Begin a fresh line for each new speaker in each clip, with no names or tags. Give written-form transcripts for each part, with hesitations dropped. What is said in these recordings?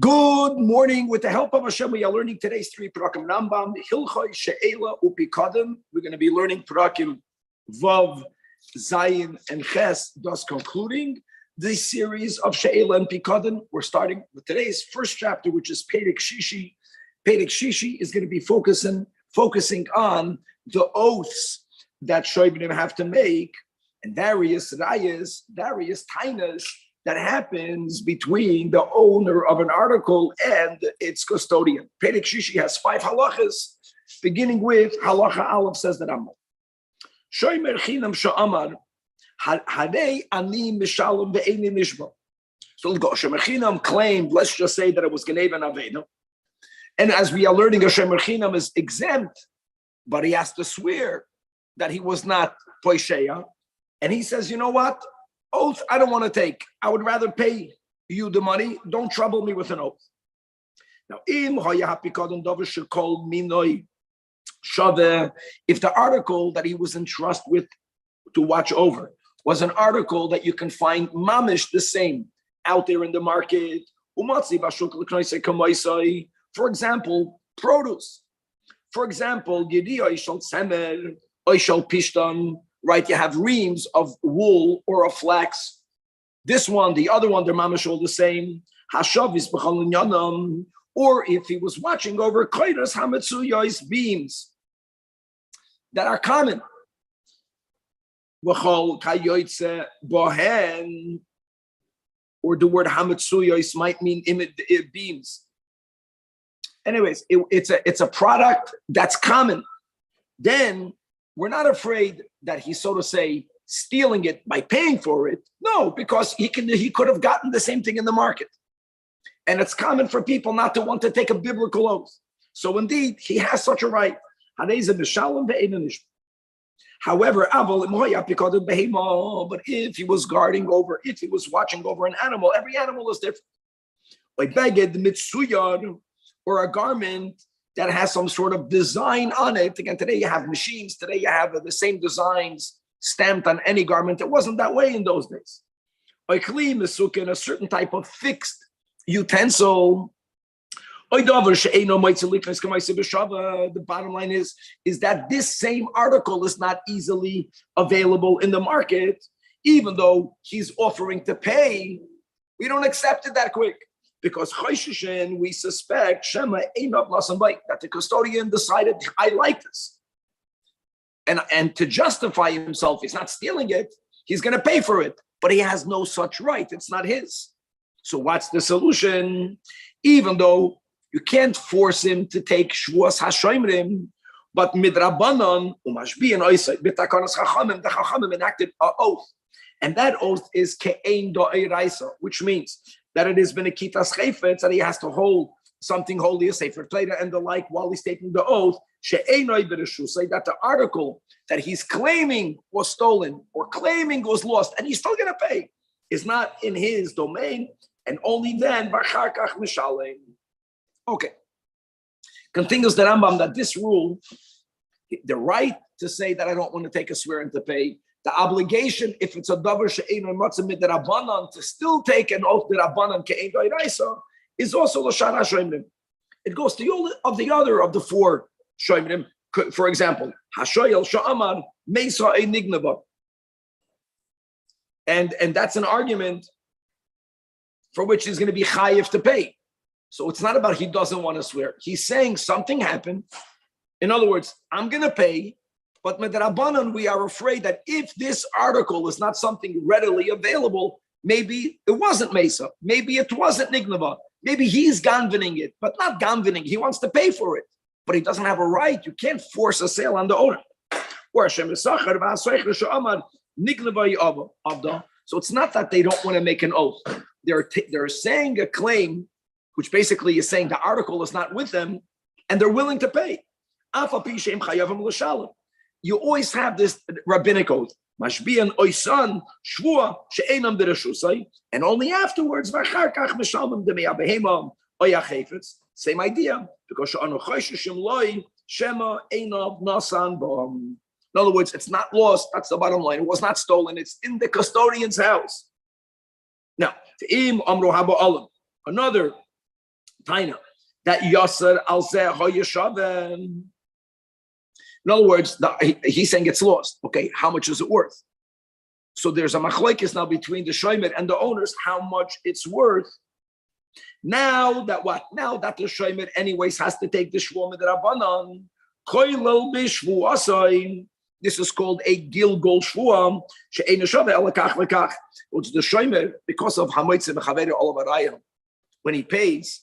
Good morning. With the help of Hashem, we are learning today's 3 Perakim Rambam, Hilchoi, She'ela, Upikadim. We're going to be learning Perakim Vav, Zayin, and Ches, thus concluding this series of She'ela and Pikadim. We're starting with today's first chapter, which is Perek Shishi. Perek Shishi is going to be focusing on the oaths that Shoibnim have to make and various rayas, various tainas that happens between the owner of an article and its custodian. Perek Shishi has 5 halachas, beginning with halacha Aleph, says the Rambam. Shomer chinam sha'amar, hadei ani mishalom ve'eni nishba. So let's go. Shomer chinam claimed, let's just say that it was Geneva and Aveda. And as we are learning, a Shomer chinam is exempt, but he has to swear that he was not poisheya. And he says, you know what? Oath, I don't want to take. I would rather pay you the money. Don't trouble me with an oath. Now, if the article that he was entrusted with to watch over was an article that you can find mamish the same out there in the market, for example, produce. For example, right, you have reams of wool or of flax. This one, the other one, they're mamish all the same. Hashavis b'chol inyanam, or if he was watching over koiras hamatsuyos beams that are common. B'chol kayoytze bohen, or the word hamatsuyos might mean beams. Anyways, it's a product that's common. Then we're not afraid that he's, so to say, stealing it by paying for it. No, because he could have gotten the same thing in the market. And it's common for people not to want to take a biblical oath. So indeed, he has such a right. However, but if he was guarding over, if he was watching over an animal, every animal is different. Like beged mitzuyad, or a garment that has some sort of design on it. Again, today you have machines. Today you have the same designs stamped on any garment. It wasn't that way in those days. A certain type of fixed utensil. The bottom line is that this same article is not easily available in the market, even though he's offering to pay. We don't accept it that quick. Because we suspect that the custodian decided, I like this. And to justify himself, he's not stealing it, he's going to pay for it. But he has no such right, it's not his. So what's the solution? Even though you can't force him to take Shvuas HaShoimrim, but midrabanan, b'takanas chachamim, the chachamim enacted an oath. And that oath is ke'ein do'eraisa, which means that it has been a kitas chayfetz, that he has to hold something holy, a sefer Torah and the like, while he's taking the oath, she'enoi b'reshus, say that the article that he's claiming was stolen or claiming was lost, and he's still going to pay, is not in his domain, and only then, b'char kach mishalem. Okay. Continues the Rambam that this rule, the right to say that I don't want to take a swear and to pay, the obligation, if it's a davar she'eino matzah midrabanan, to still take an oath midrabanan ke'ein do'iraisa, is also l'shara shoimrim. It goes to all of the other of the 4 shoimrim. For example, hashoyel sha'amar meisa nignava, and that's an argument for which he's going to be chayiv to pay. So it's not about he doesn't want to swear. He's saying something happened. In other words, I'm going to pay. But Medrabanan, we are afraid that if this article is not something readily available, maybe it wasn't Mesa, maybe it wasn't Nignava, maybe he's ganvening it, but not ganvening. He wants to pay for it, but he doesn't have a right. You can't force a sale on the owner. So it's not that they don't want to make an oath. They're saying a claim which basically is saying the article is not with them, and they're willing to pay. You always have this rabbinic oath. And only afterwards, same idea, because in other words, it's not lost. That's the bottom line. It was not stolen. It's in the custodian's house. Now, another taina that Yasser al Zeh. In other words, he's saying it's lost. Okay, how much is it worth? So there's a machlokes now between the shomer and the owners, how much it's worth. Now that what? Now that the shomer anyways has to take the shvuah midrabanan, koilel b'shvuah. This is called a gilgol shvuah. She'ein shava elakach lekach. It's the shomer because of hamoitze mechaveru olavarayim. When he pays,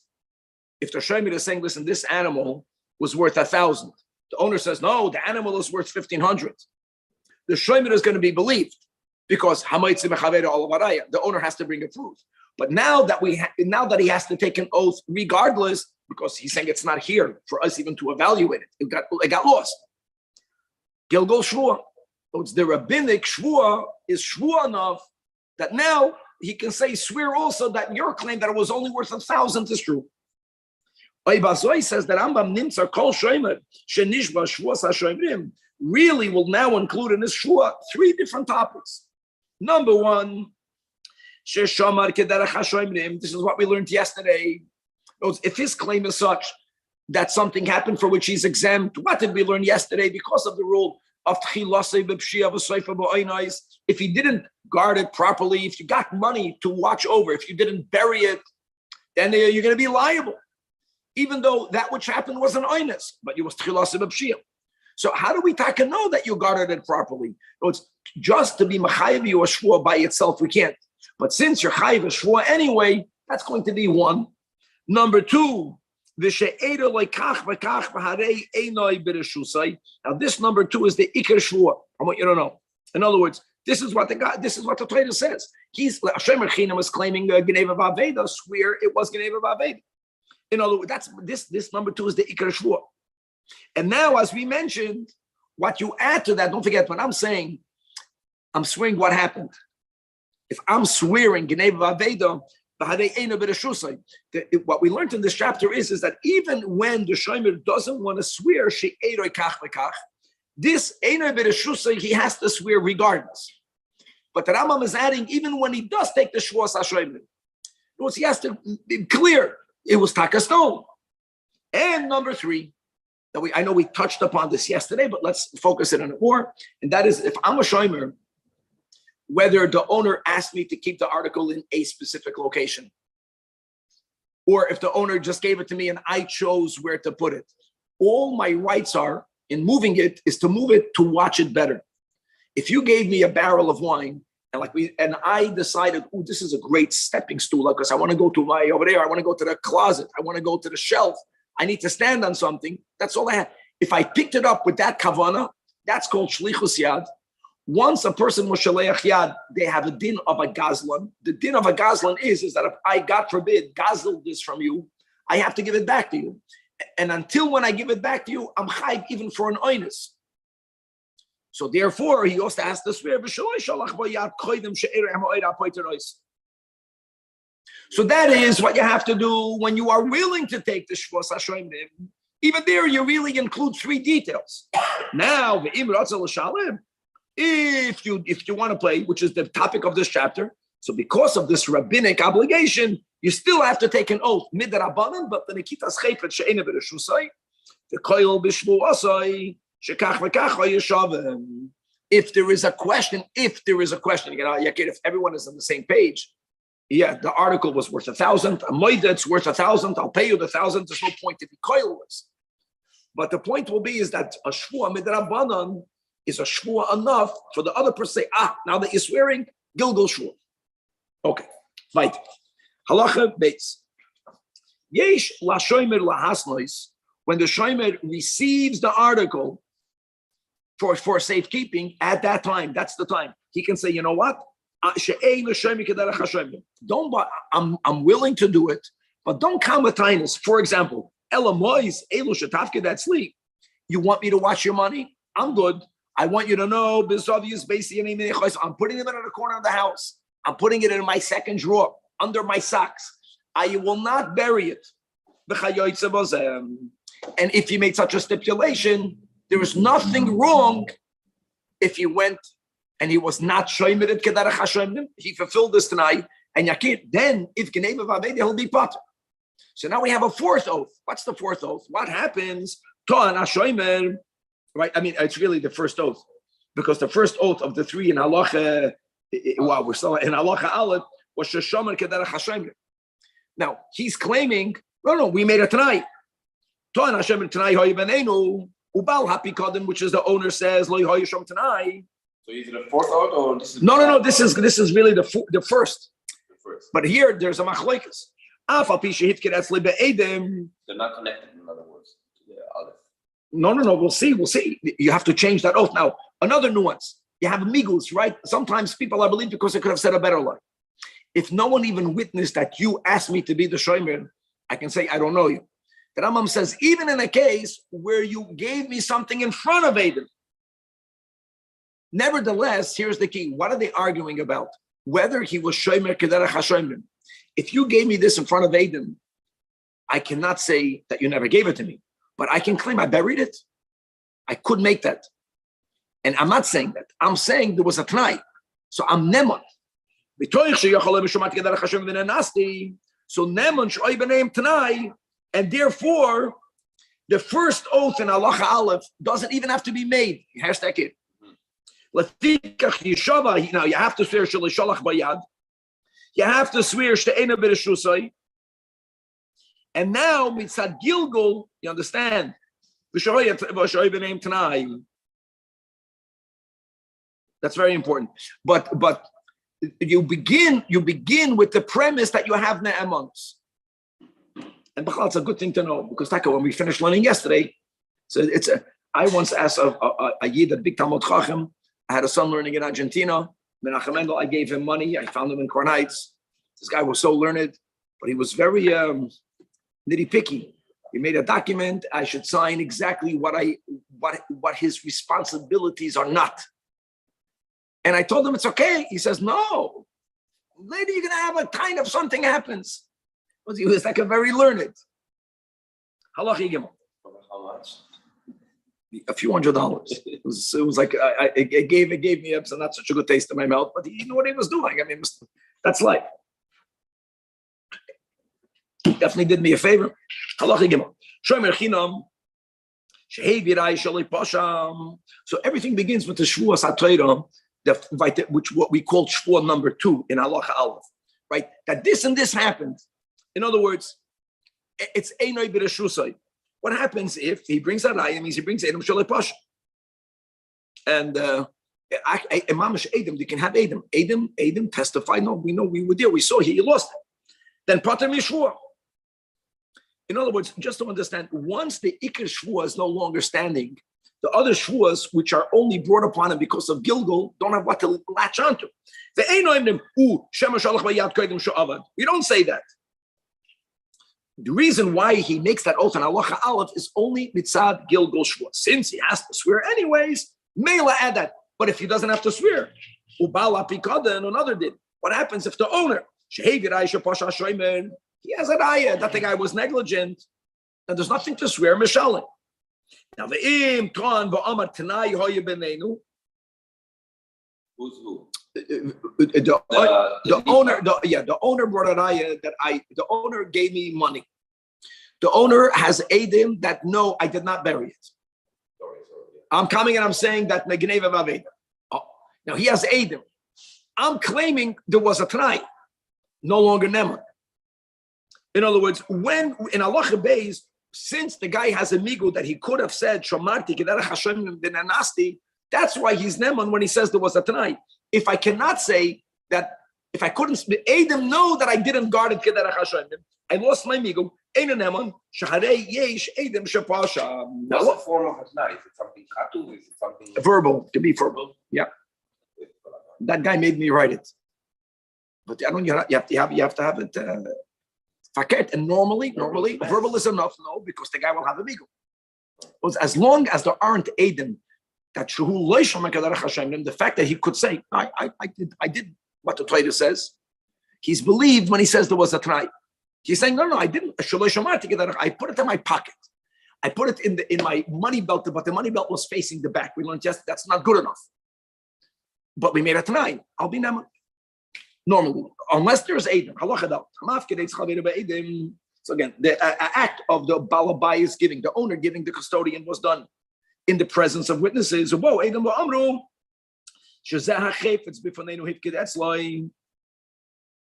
if the shomer is saying, listen, this animal was worth 1,000. The owner says, no, the animal is worth 1,500. The shomer is going to be believed because the owner has to bring a proof. But now that he has to take an oath regardless, because he's saying it's not here for us even to evaluate it. It got lost. Gilgol shvuah. It's the rabbinic shvuah is shvuah enough that now he can say, swear also that your claim that it was only worth 1,000 is true. Oibazoi says that Rambam nimtzar kol shomer shenishba shvuas hashomrim really will now include in this shvuah 3 different topics. Number 1, sheshamar kederach hashomrim. This is what we learned yesterday. If his claim is such that something happened for which he's exempt, what did we learn yesterday? Because of the rule of tchilasei b'pshia v'soifa b'oinais, if he didn't guard it properly, if you got money to watch over, if you didn't bury it, then you're going to be liable. Even though that which happened was an oinus, but it was tchilasei b'pshia. So how do we taka know that you guarded it properly? It's just to be machayev you a shvuah by itself, we can't. But since you're chayev a shvuah anyway, that's going to be 1. Number 2, now this number 2 is the ikar shvuah. I want you to know. In other words, this is what the Torah says. Hashem Chinam is claiming Geneva Vaveda, swear it was Geneva Vaveda. In other words, this number 2 is the ikar shvuah. And now, as we mentioned, what you add to that, don't forget when I'm saying, I'm swearing what happened. If I'm swearing Geneva Vaveda, what we learned in this chapter is that even when the shomer doesn't want to swear, this he has to swear regardless. But the Rambam is adding, even when he does take the shvuas hashomer, he has to be clear it was taka stone. And number 3, that I know we touched upon this yesterday, but let's focus it on it more. And that is, if I'm a shomer, whether the owner asked me to keep the article in a specific location, or if the owner just gave it to me and I chose where to put it. All my rights are in moving it is to move it to watch it better. If you gave me a barrel of wine and I decided, oh, this is a great stepping stool because I want to go to over there, I want to go to the closet, I want to go to the shelf, I need to stand on something. That's all I have. If I picked it up with that kavana, that's called shlichus yad. Once a person was shaleach yad, they have a din of a gazlan. The din of a gazlan is that if I, God forbid, gazel this from you, I have to give it back to you. And until when I give it back to you, I'm chayv even for an oinus. So therefore, he also has to swear. So that is what you have to do when you are willing to take the shvuas hashomer. Even there, you really include 3 details. Now, if you want to play, which is the topic of this chapter, so because of this rabbinic obligation, you still have to take an oath midrabanan, but the nikitas chayfet she'ena b'reshusay, the koil b'shvuasay shekach v'kach hayeshavim. If there is a question, if everyone is on the same page, yeah, the article was worth 1,000. A moida, it's worth 1,000. I'll pay you the 1,000. There's no point to be koilus. But the point will be is that a shvuah midrabanan is a shvuah enough for the other person to say, now that you're swearing, gilgul shvuah. Okay, right. Halacha beis. Yesh la shomer lahasnois. When the shomer receives the article for safekeeping, at that time, that's the time. He can say, you know what? Don't. I'm willing to do it, But don't come with tinus. For example, Elamois, Elu Shatafke, that sleep. You want me to watch your money? I'm good. I want you to know, I'm putting them in the corner of the house. I'm putting it in my second drawer, under my socks. I will not bury it. And if he made such a stipulation, there is nothing wrong if he went and he was not shoymed it kedarach hashoymim. He fulfilled this tonight, and yakir. Then if geneva vaveda, he'll be potter. So now we have a fourth oath. What's the fourth oath? What happens? To'an hashoymer. Right? I mean, it's really the first oath, because the first oath of the three in halacha, we're still in halacha aleph, was sheshomer kedarach hashoymim. Now he's claiming, no, we made it tonight. To'an hashoymer tonight hoy benenu ubal happy kaddim, which is the owner says lo hoy shom tonight.
So is it a fourth oath or this is
No. This is really the first.
The first.
But here there's a machlokes. They're
not connected, in other words, to the aleph.
No. We'll see. You have to change that oath. Now, another nuance. You have migus, right? Sometimes people are believed because they could have said a better lie. If no one even witnessed that you asked me to be the shomer, I can say, I don't know you. The Rambam says, even in a case where you gave me something in front of Adam, nevertheless, here's the key. What are they arguing about? Whether he was shomer kedarach hashomer. If you gave me this in front of Adam, I cannot say that you never gave it to me, but I can claim I buried it. I could make that. And I'm not saying that. I'm saying there was a t'nai. So I'm neman. So neman shoy b'neim t'nai, and therefore the first oath in halacha aleph doesn't even have to be made. Hashtag it. Now you have to swear shalach bayad. You have to swear she'ena b'reshusay. And now mitzad gilgul, you understand? That's very important. But you begin with the premise that you have ne'emans. And it's a good thing to know, because when we finished learning yesterday, so I once asked a yid, a big Talmud Chacham. I had a son learning in Argentina. Menachem Mendel, I gave him money. I found him in Crown Heights. This guy was so learned, but he was very nitty-picky. He made a document. I should sign exactly what his responsibilities are not. And I told him it's okay. He says, no. Later you're going to have a kind of something happens. But he was like a very learned. Halachi Gimel.
How much?
A few $100. It was like it gave me up, so not such a good taste in my mouth, but he knew what he was doing. I mean, that's life. He definitely did me a favor. Halachi Gimel. Shomer Chinam. Shehev Yirai Shalei Pasham. So everything begins with the Shvuas HaTorah, which what we call Shvuah number 2 in Halacha Aleph, right? That this and this happened. In other words, it's Einoi B'Reshusai. What happens if he brings that ayah? Means he brings Edom Shalei Pasha. And Mamash Edom, they can have Edom. Edom testified. No, we know we were there. We saw he lost it. Then Pater Mishvua. In other words, just to understand, once the Iker Shvua is no longer standing, the other Shvuas, which are only brought upon him because of Gilgul, don't have what to latch onto. We don't say that. The reason why he makes that oath on halacha aleph is only mitzad gilgul shvua. Since he has to swear anyways, mela add that. But if he doesn't have to swear, ubala pikada and another did. What happens if the owner he has an ayah that the guy was negligent and there's nothing to swear mishalim? Now the im ton va'amar tanai hoye benenu.
Who's who?
The owner brought an ayah that the owner gave me money. The owner has Adim that no, I did not bury it.
Sorry.
I'm coming and I'm saying that Megneva Vaveda. Oh, now he has Adim. I'm claiming there was a Tanai, no longer Neman. In other words, when in Halacha Beis, since the guy has a migu that he could have said Shomarti Kedarach Hashem Dinanasti, that's why he's Neman when he says there was a Tanai. If I cannot say that, if I couldn't, Adam know that I didn't guard it, Kedarach Hashem, I lost my migu. Ein Neman Shaharei Yesh Adam Shapasha.
What's the form of a tonight? Is it something katu? Is it something
verbal? To be verbal, yeah. That guy made me write it, but I don't. You have to have it. Fakert, and normally, verbal is enough, no, because the guy will have a beagle. As long as there aren't Aiden, that the fact that he could say, I did what the Torah says, he's believed when he says there was a try. He's saying, no, I didn't. I put it in my pocket. I put it in my money belt, but the money belt was facing the back. We learned just that's not good enough. But we made a try. I'll be Nema. Normally, unless there's Aiden. So again, the act of the Balabai is giving, the owner giving the custodian was done in the presence of witnesses. Whoa, Aiden Amru.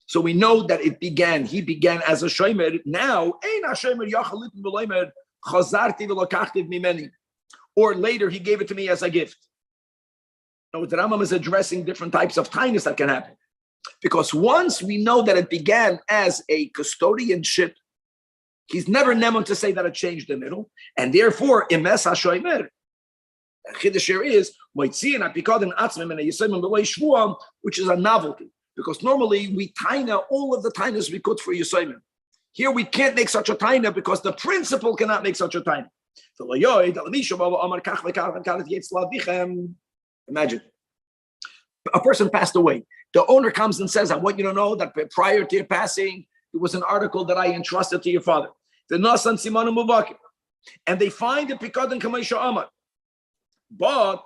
So we know that he began as a shomer. Now, or later he gave it to me as a gift. Now, the Rambam is addressing different types of kindness that can happen. Because once we know that it began as a custodianship, he's never neman to say that it changed the middle. And therefore, imes ha-shomer, Chiddush here is, which is a novelty. Because normally we taina all of the tainas we could for Yisayim. Here we can't make such a taina because the principal cannot make such a taina. Imagine. A person passed away. The owner comes and says, I want you to know that prior to your passing, there was an article that I entrusted to your father. The Nasan Simanu Mubakir. And they find the Pikad and Kamaisha Amar. But,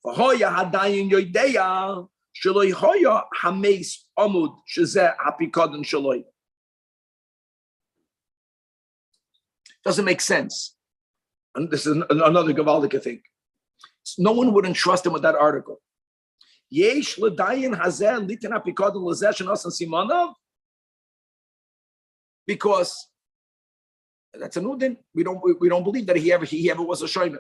Vahoya Hadayin Yoideya, Shaloi Hoya Hameis Amud, Shazeh Hapikad and Shaloi. Doesn't make sense. And this is another Gavaldic thing. No one would entrust him with that article. Yesh Ladayin Hazel Litan Hapikad and Lazesh and Nasan Simanov. Because that's a nudin. We don't believe that he ever was a shomer.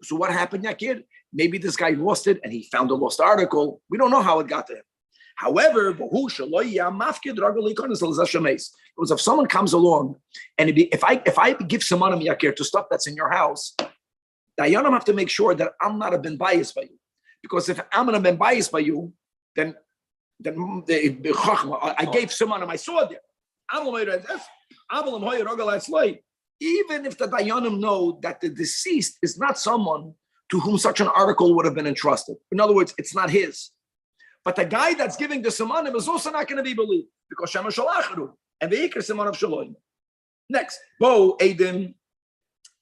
So what happened, Yakir? Maybe this guy lost it and he found a lost article. We don't know how it got to him. However, because if someone comes along and if I give someone Yakir to stuff that's in your house, Dayanim have to make sure that I'm not a ben biased by you. Because if I'm going to be biased by you, then I gave someone I saw there. Even if the Dayanim know that the deceased is not someone to whom such an article would have been entrusted. In other words, it's not his. But the guy that's giving the Simanim is also not going to be believed because Shema Shalacharu and the Iker Siman of Shalom. Next, Bo Eidim,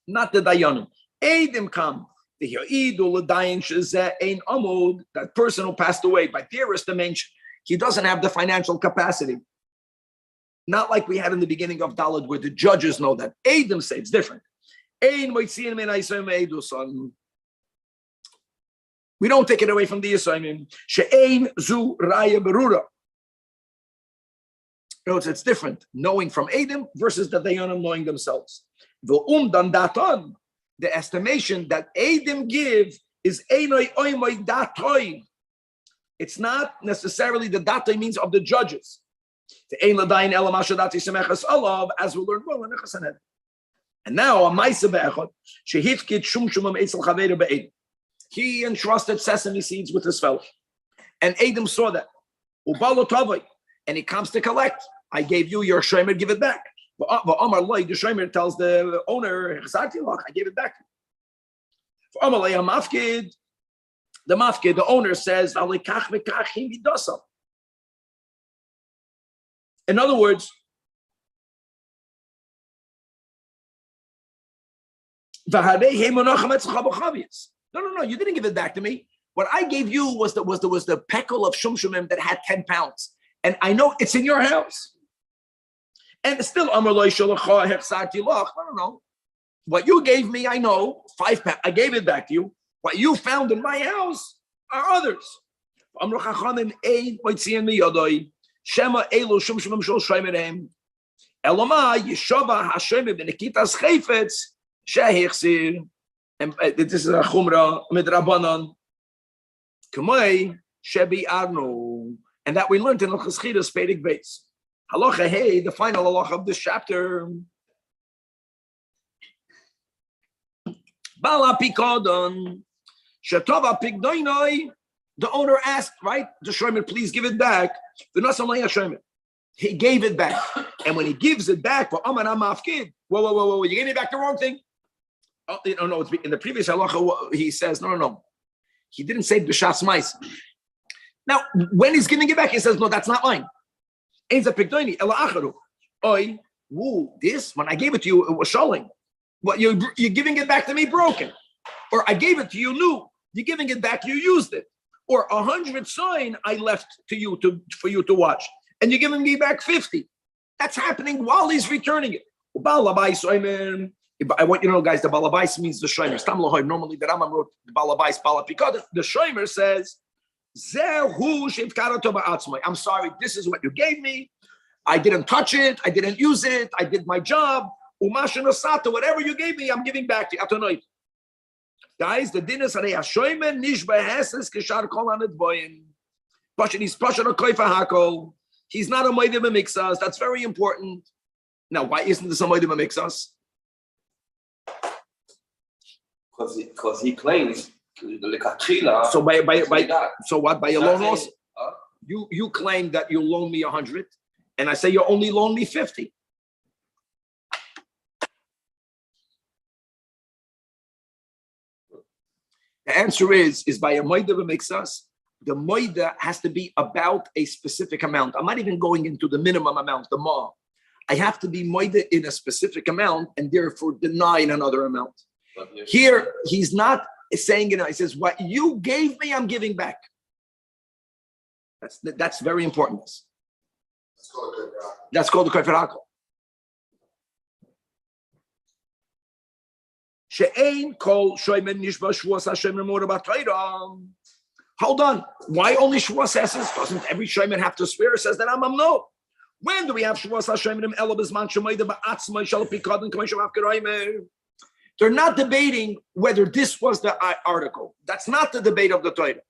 not the Dayanim. Eidim come. That person who passed away, by their estimation, he doesn't have the financial capacity. Not like we had in the beginning of Dalad, where the judges know that. Eidim say it's different. We don't take it away from the Yisayim. She'ein zu raya berura. It's different. Knowing from Eidim versus the Dayanim knowing themselves. The estimation that Eidim give is einoi oimoi datoi. It's not necessarily the datoi means of the judges. As we learned well. And now a ma'aseh be'echad shehifkid shum shumam eitzel chaveru be'edim. He entrusted sesame seeds with his fellow, and Eidim saw that. Ubalo tavai, and he comes to collect. I gave you your shomer, give it back. But Omar Loi, the shomer tells the owner, I gave it back to you. For Omar Loi, the mafkid, the owner says, in other words, no, you didn't give it back to me. What I gave you was the pekel of shumshumim that had 10 pounds. And I know it's in your house. And still, I don't know. What you gave me, I know, 5 pounds. I gave it back to you. What you found in my house are others. Shema elu shum shumim shol shaymerem. Eloma yeshava Hashem b'nekitas chayfetz shehichsir. And this is a chumrah midrabanan. K'may shebi arno, and that we learned in L'Chaschidas Perek Beis. Halacha hey, the final halacha of this chapter. Bala pikodon shetova pigdoinoi. The owner asked, right, the shomer, please give it back. The nasamlei shomer. He gave it back. And when he gives it back, whoa, you gave me back the wrong thing. Oh, no, it's in the previous halacha, he says, no. He didn't say b'shas mais. Now, when he's giving it back, he says, no, that's not mine. This, when I gave it to you, it was showing. But you're giving it back to me broken. Or I gave it to you new. You're giving it back, you used it. Or 100 sign I left to you for you to watch. And you're giving me back 50. That's happening while he's returning it. I want you to know, guys, the balabais means the shomer. Normally, the Rambam wrote the balabais balapikad. The shomer says, I'm sorry, this is what you gave me. I didn't touch it. I didn't use it. I did my job. Whatever you gave me, I'm giving back to you. Guys, the din is shomer nishba heses kishar kol anedboyin. He's He's not a moedim b'mixas. That's very important. Now, why isn't this a moedim b'mixas?
Because he claims
so by your loan also, you claim that you loan me 100, and I say you only loan me 50. The answer is by a moedim b'mixas. The moida has to be about a specific amount. I'm not even going into the minimum amount, the ma. I have to be moida in a specific amount and therefore denying another amount. Here, he's not saying it. He says, what you gave me, I'm giving back. That's very important. That's called the kofer hakol. She'ein kol shoymen nishba shvuas Hashem remor b'Torah. Hold on. Why only Shavuos Esses? Doesn't every Shayman have to swear? Says that Rambam no. When do we have Shavuos Hashem Ela Bizman Shemayda Ba'atzmai Shal Pikad and Kamei Shavav Keraymer? They're not debating whether this was the article. That's not the debate of the Torah.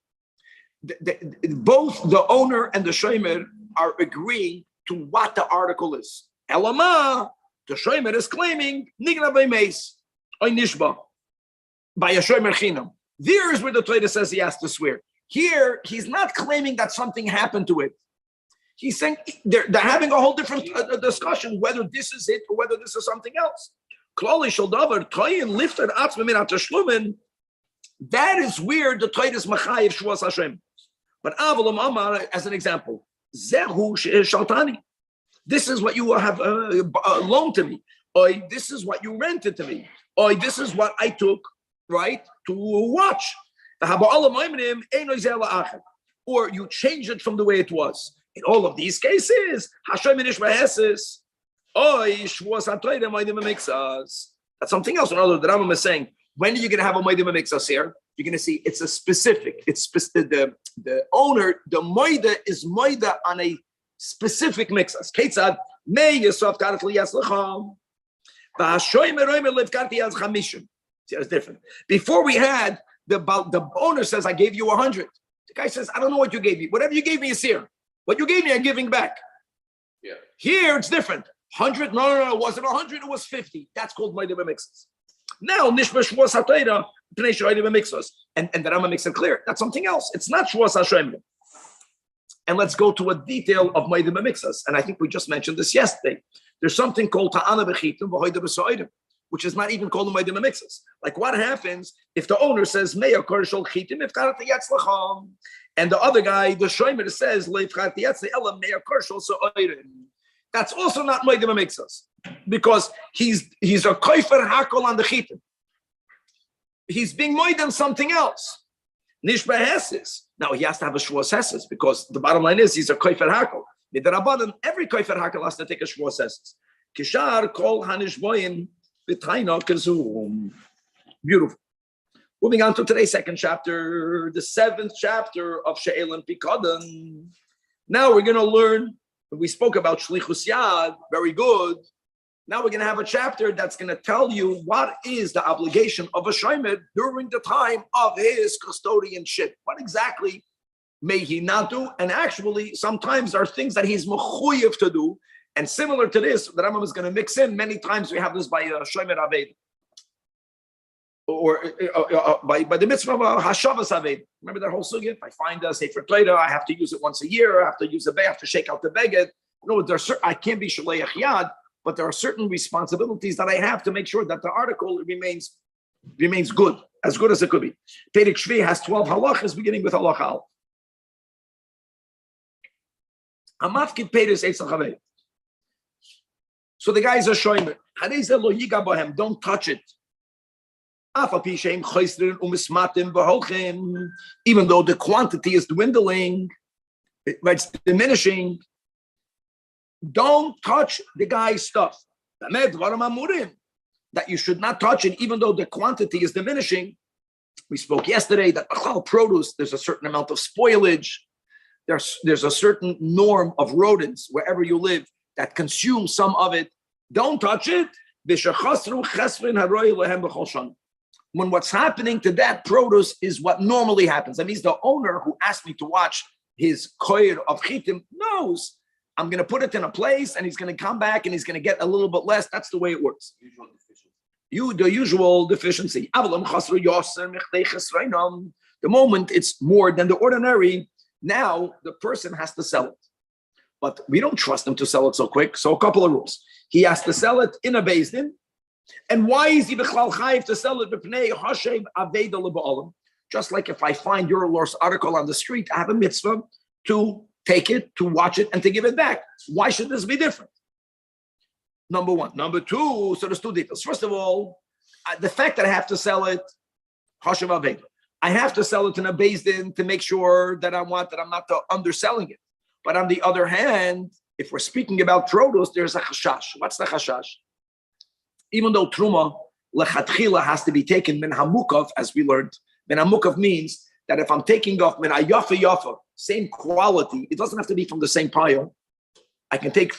Both the owner and the Shaymer are agreeing to what the article is. Elama, the Shaymer is claiming Nigna B'Meis Oy Nishba by a Shaymer Chinam. There is where the Torah says he has to swear. Here, he's not claiming that something happened to it. He's saying they're having a whole different discussion whether this is it or whether this is something else. That is where the Torah is machayev Shavuos Hashem. But Avalam Amar, as an example, Zehu Shaltani. This is what you have loaned to me. Or this is what you rented to me. Or this is what I took, right, to watch. Or you change it from the way it was. In all of these cases, that's something else. In other words, the Rambam is saying, when are you going to have a moedim b'mixas here? You're going to see it's a specific. It's specific. The owner, the moida is moida on a specific mixas. Ketzad may yisrav karat liyaslacham. V'hashoyim eroyim lev karat yaz. See, it's different. Before we had the owner says, I gave you 100. The guy says, I don't know what you gave me. Whatever you gave me is here. What you gave me, I'm giving back.
Yeah.
Here, it's different. 100? No. It wasn't 100. It was 50. That's called moedim b'mixas. Now, nishma shvuas ha'Torah pnei shoydim b'mixas. And the Rambam makes it clear. That's something else. It's not shvuas Hashem. And let's go to a detail of moedim b'mixas. And I think we just mentioned this yesterday. There's something called ta'ana b'chitim v'hoida b'soidim, which is not even called a moedim b'mixas. Like what happens if the owner says, meya korshol chitim ifkarat yatzlacham, and the other guy, the shomer, says, leifkarat yatzli ela meya korshol so'oidim. That's also not moedim b'mixas because he's a kofer hakol on the chitim. He's being moedim something else. Nishba heses. Now he has to have a shvuas heses because the bottom line is he's a kofer hakol. Midrabanan, every kofer hakol has to take a shvuas heses. Kishar kol hanishboyin. Beautiful. Moving on to today's second chapter, the 7th chapter of She'el and Pikadon. Now we're going to learn, we spoke about Shlichus Yad, very good. Now we're going to have a chapter that's going to tell you what is the obligation of a shomer during the time of his custodianship. What exactly may he not do? And actually, sometimes there are things that he's mechuyev to do. And similar to this, the Rambam is going to mix in. Many times we have this by shomer aved, or by the mitzvah of hashavas aved. Remember that whole sugya? If I find a sefer Torah, I have to use it once a year. I have to use I have to shake out the beged. No, I can't be shaleach yad, but there are certain responsibilities that I have to make sure that the article remains good as it could be. Perek Shvi has 12 halachas, beginning with halacha al. Amafkid Peres Eitz Chavei. So the guys are showing me, don't touch it. Even though the quantity is dwindling, it's diminishing, don't touch the guy's stuff. That you should not touch it, even though the quantity is diminishing. We spoke yesterday that produce, there's a certain amount of spoilage. There's a certain norm of rodents wherever you live that consume some of it. Don't touch it. When what's happening to that produce is what normally happens. That means the owner who asked me to watch his koyer of chitim knows I'm going to put it in a place and he's going to come back and he's going to get a little bit less. That's the way it works. The usual deficiency. The moment it's more than the ordinary, now the person has to sell it. But we don't trust him to sell it so quick. So a couple of rules. He has to sell it in a Beis Din. And why is he b'chlal chayiv to sell it? Just like if I find your lost article on the street, I have a mitzvah to take it, to watch it, and to give it back. Why should this be different? Number one. Number two, so there's two details. First of all, the fact that I have to sell it, hashem aveda. I have to sell it in a Beis Din to make sure that I'm not underselling it. But on the other hand, if we're speaking about produce, there's a chashash. What's the chashash? Even though truma lechatchila has to be taken min hamukov, as we learned, min hamukov means that if I'm taking off min hayafa yafa, same quality, it doesn't have to be from the same pile. I can take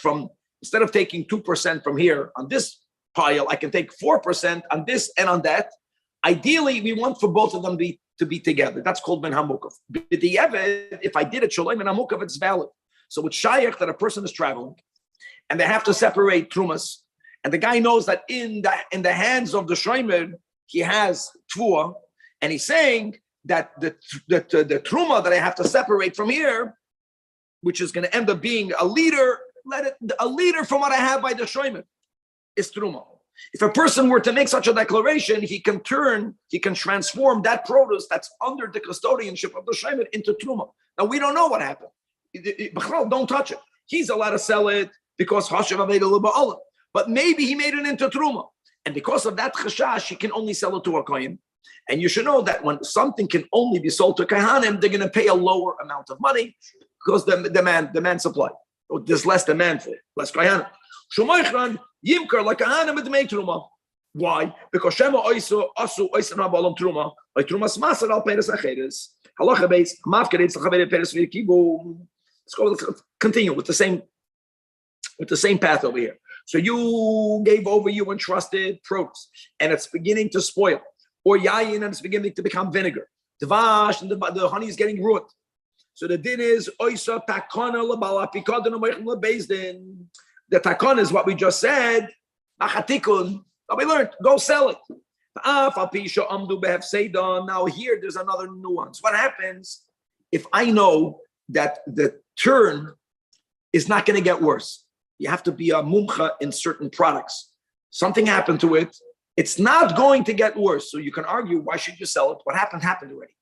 instead of taking 2% from here on this pile, I can take 4% on this and on that. Ideally, we want for both of them to be together. That's called min hamukov. If I did it shalom min hamukov, it's valid. So it's shayach that a person is traveling, and they have to separate trumas. And the guy knows that in the hands of the shomer, he has tvua, and he's saying that the truma that I have to separate from here, which is going to end up being a liter from what I have by the shomer, is truma. If a person were to make such a declaration, he can transform that produce that's under the custodianship of the shomer into truma. Now we don't know what happened. Don't touch it. He's allowed to sell it because hashav aveda l'ba'alim. But maybe he made it into truma. And because of that chashash, he can only sell it to a kohen. And you should know that when something can only be sold to kahanim, they're going to pay a lower amount of money because the demand supply. There's less demand for it, less kohanim. Shumaychran yimkar like kahanim with make truma. Why? Because shema oisu asu oisu nabalam truma. Like trumas masar al peres acheres. Halacha beis mafkeretz l'chavere peres v'kibu. Let's continue with the same path over here. So you entrusted produce, and it's beginning to spoil, or yayin, and it's beginning to become vinegar. Dvash, and the honey is getting ruined. So the din is oisa takana labala pikadon Beis Din. The takana is what we just said. Achatikun. That we learned. Go sell it. Now here, there's another nuance. What happens if I know that the turn is not going to get worse? You have to be a mumcha in certain products. Something happened to it. It's not going to get worse. So you can argue, why should you sell it? What happened already.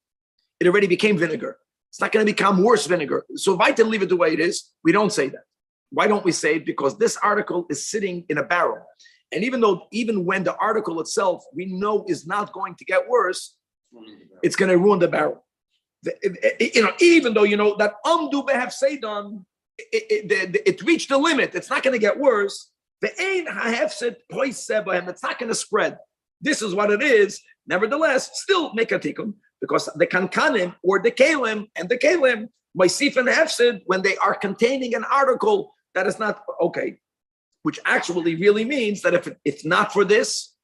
It already became vinegar. It's not going to become worse vinegar. So if I can leave it the way it is, we don't say that. Why don't we say it? Because this article is sitting in a barrel. And even when the article itself, we know is not going to get worse, it's going to ruin the barrel. Even though you know that amdu behav seidon, it reached the limit. It's not going to get worse. It's not going to spread. This is what it is. Nevertheless, still make a tikkun, because the kankanim or the kalim Maisif and hefsid, when they are containing an article that is not okay, which actually really means that if it's not for this,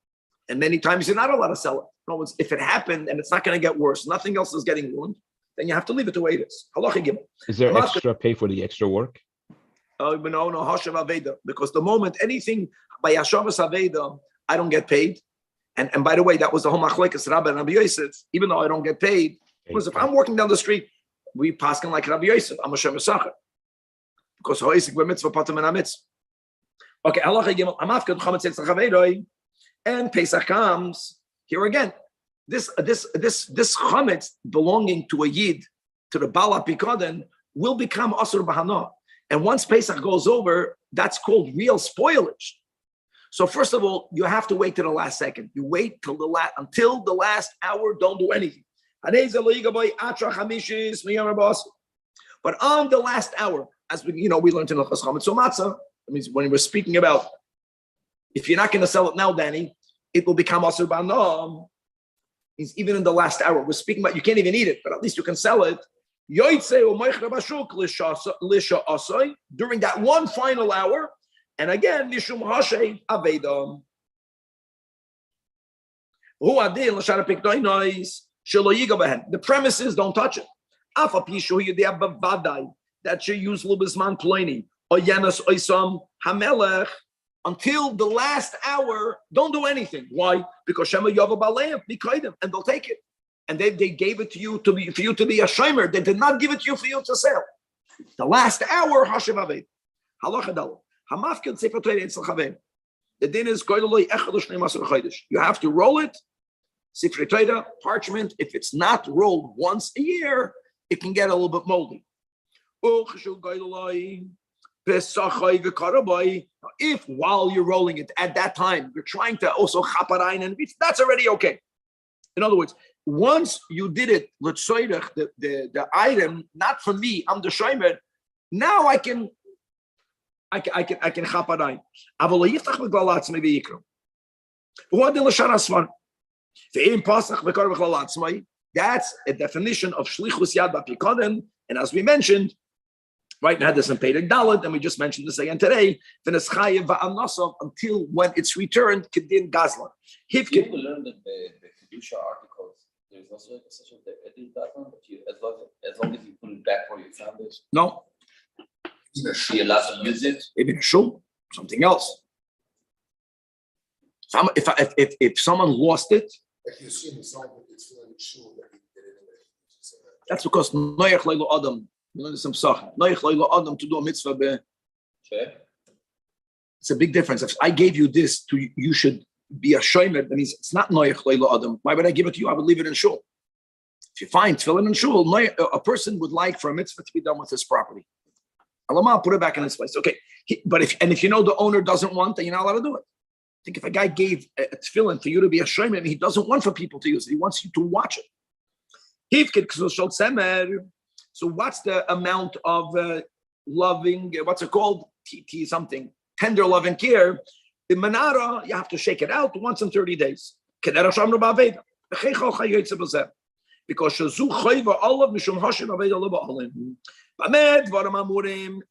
and many times you're not allowed to sell it. No, if it happened and it's not going to get worse, nothing else is getting ruined, then you have to leave it the way it is.
Is there extra pay for the extra work?
No, hashav aveda. Because the moment anything by hashavas aveda, I don't get paid. And by the way, that was the whole machlekes Rabbi and Rabbi Yosef. Even though I don't get paid, because if I'm working down the street, we paskin like Rabbi Yosef. I'm a shemesacher. Because ha'isik b'mitzvah patam and mitzvah. Okay, halacha gimel hamafkad chametz etz chaveiroi, and Pesach comes here again. This chametz belonging to a yid, to the bala pikoden, will become asur b'hana. And once Pesach goes over, that's called real spoilage. So first of all, you have to wait to the last second. You wait till until the last hour. Don't do anything. But on the last hour, as we learned in the Chametz so matzah, that means when we're speaking about if you're not going to sell it now, Danny, it will become asur b'hana. Means even in the last hour, we're speaking about you can't even eat it, but at least you can sell it. During that one final hour, and again, Nishum Hashay Avedam. The premise is don't touch it. That you use Lubisman Pliny or Yanas Oisam Hamelech until the last hour. Don't do anything. Why? Because Shema Yava Baleim, and they'll take it. And they gave it to you for you to be a shomer. They did not give it to you for you to sell. The last hour, Hashem Aved. Halacha Dal. Hamafkid Sefer Torah Eitzel Chaveh. The din is you have to roll it. Sefer Torah, parchment. If it's not rolled once a year, it can get a little bit moldy. If while you're rolling it at that time, you're trying to also chaparain and that's already okay. In other words, once you did it, the item, not for me, I'm the shomer. Now I can chaparain. That's a definition of shlichus yad b'pikoden. And as we mentioned, right now there's some Perek Dalet, and we just mentioned this again today. Until when it's returned, kedin gazlan.
You learned that the Kedusha articles, there's also such a edit that one, but as long as you put it back where you found it.
No.
You're allowed to use it.
Maybe a shul, something else. If someone lost it, that's because noyach leilu adam. You know, there's some sach. Noyach leilu adam to do a mitzvah. It's a big difference. If I gave you this, you should be a shomer. That means it's not noyach leilu adam. Why would I give it to you? I would leave it in shul. If you find tefillin in shul, a person would like for a mitzvah to be done with his property. Alama, put it back in its place. Okay, but if you know the owner doesn't want, then you're not allowed to do it. I think if a guy gave a tefillin for you to be a shomer, he doesn't want for people to use it. He wants you to watch it. So what's the amount of loving? What's it called? Something tender love and care. The manara, you have to shake it out once in 30 days. Because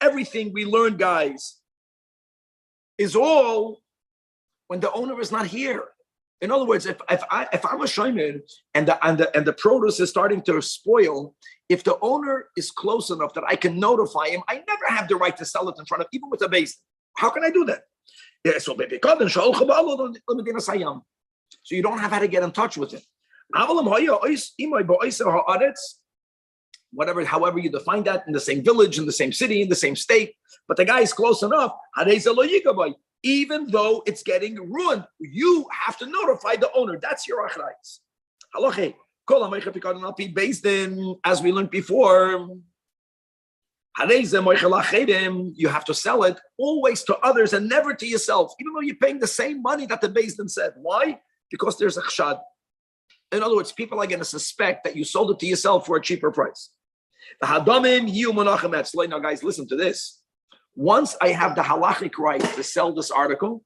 everything we learn, guys, is all when the owner is not here. In other words, if I'm a shomer and the produce is starting to spoil, if the owner is close enough that I can notify him, I never have the right to sell it in front of, even with a base. How can I do that? Yeah, so you don't have how to get in touch with him. Whatever, however you define that, in the same village, in the same city, in the same state, but the guy is close enough, even though it's getting ruined, you have to notify the owner. That's your achrayus. Halacha, based in, as we learned before, you have to sell it always to others and never to yourself, even though you're paying the same money that the Beis Din said. Why? Because there's a chshad. In other words, people are going to suspect that you sold it to yourself for a cheaper price. Now, guys, listen to this. Once I have the halachic right to sell this article,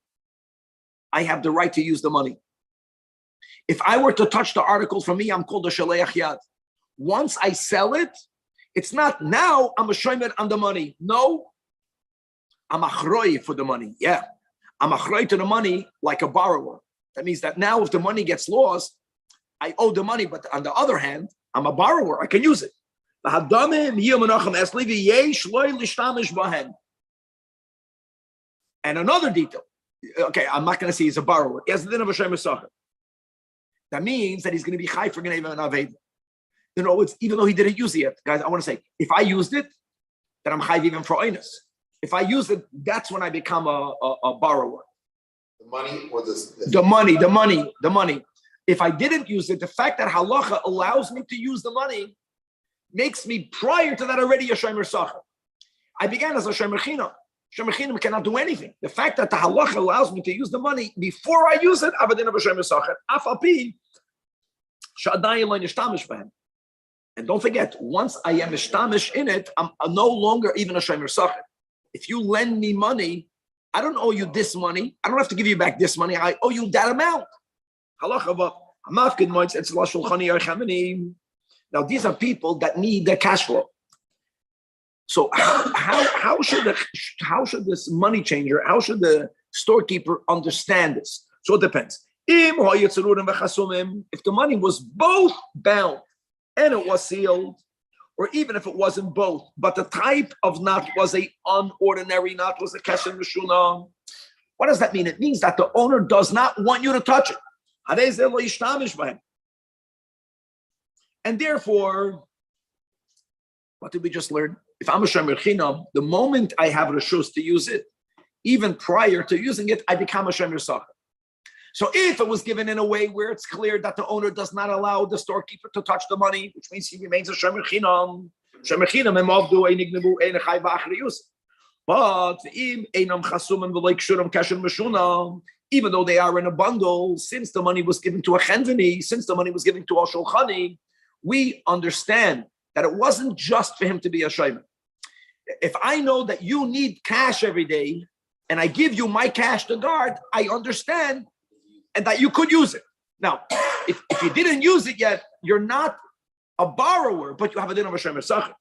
I have the right to use the money. If I were to touch the article from me, I'm called a shaleach yad. Once I sell it, it's not now I'm a shomer on the money. No, I'm achroi for the money. Yeah, I'm achroi to the money like a borrower. That means that now if the money gets lost, I owe the money, but on the other hand, I'm a borrower. I can use it. And another detail. Okay, I'm not going to say he's a borrower. He has the din of a shomer sacher. That means that he's going to be chai for Geneva and Aved. You know, even though he didn't use it yet. Guys, I want to say, if I used it, then I'm chai even for oinus. If I use it, that's when I become a borrower.
The money or
The money. If I didn't use it, the fact that halacha allows me to use the money makes me prior to that already a shomer sacher. I began as a shomer chinam. Shomer chinam cannot do anything. The fact that the halacha allows me to use the money before I use it, avadin of a shomer sacher. Afapi shadayin lo nishtamish b'hem. And don't forget, once I am nishtamish in it, I'm no longer even a shomer sacher. If you lend me money, I don't owe you this money. I don't have to give you back this money. I owe you that amount. Now, these are people that need their cash flow. So how should this money changer, how should the storekeeper understand this? So it depends. If the money was both bound and it was sealed, or even if it wasn't both, but the type of knot was an unordinary knot, was a kesher meshuna. What does that mean? It means that the owner does not want you to touch it. And therefore, what did we just learn? If I'm a shomer chinam, the moment I have reshus to use it, even prior to using it, I become a shomer sacher. So if it was given in a way where it's clear that the owner does not allow the storekeeper to touch the money, which means he remains a shomer chinam, but even though they are in a bundle, since the money was given to a chendani, since the money was given to a shulchani, we understand that it wasn't just for him to be a shomer. If I know that you need cash every day, and I give you my cash to guard, I understand and that you could use it. Now, if you didn't use it yet, you're not a borrower, but you have a din of a shomer sacher.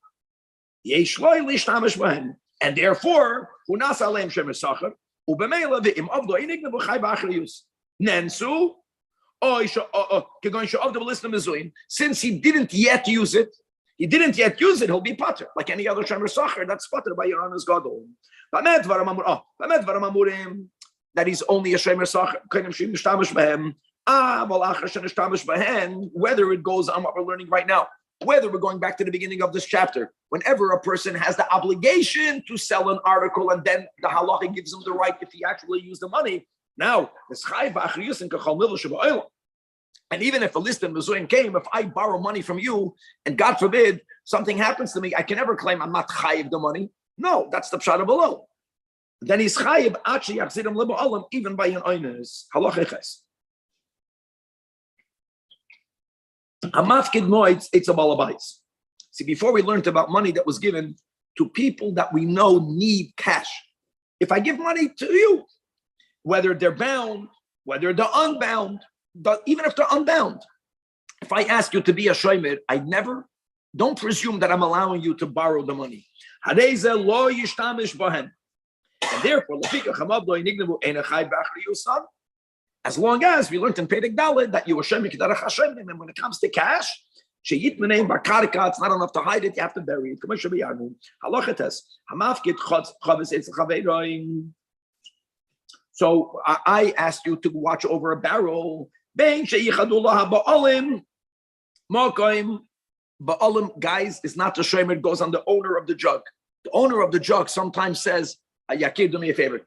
And therefore, hunas aleim shomer sacher, ubemela ve'im avdo inignavu chai b'achar yus. Nensu, since he didn't yet use it, he'll be pater, like any other shomer sacher that's pater by your honor's gadol. That he's only a shomer sacher, whether it goes on what we're learning right now, whether we're going back to the beginning of this chapter, whenever a person has the obligation to sell an article and then the halacha gives him the right if he actually used the money. Now, and even if a list in Mezuyim came, if I borrow money from you and God forbid something happens to me, I can never claim I'm not chayiv the money. No, that's the pshat below. Then he's chayiv achi yachzidim libo olam even by an oinus halachiches. Hamafkid moitz it's a balabais. See, before we learned about money that was given to people that we know need cash. If I give money to you, whether they're bound, whether they're unbound, even if they're unbound, if I ask you to be a shomer, don't presume that I'm allowing you to borrow the money. And therefore, as long as we learned in Perek Dalet that you are shomer kedarach Hashem, and when it comes to cash, it's not enough to hide it, you have to bury it. So I asked you to watch over a barrel. Ba'alim, guys, is not the shomer, it goes on the owner of the jug. The owner of the jug sometimes says, Yakir, do me a favor.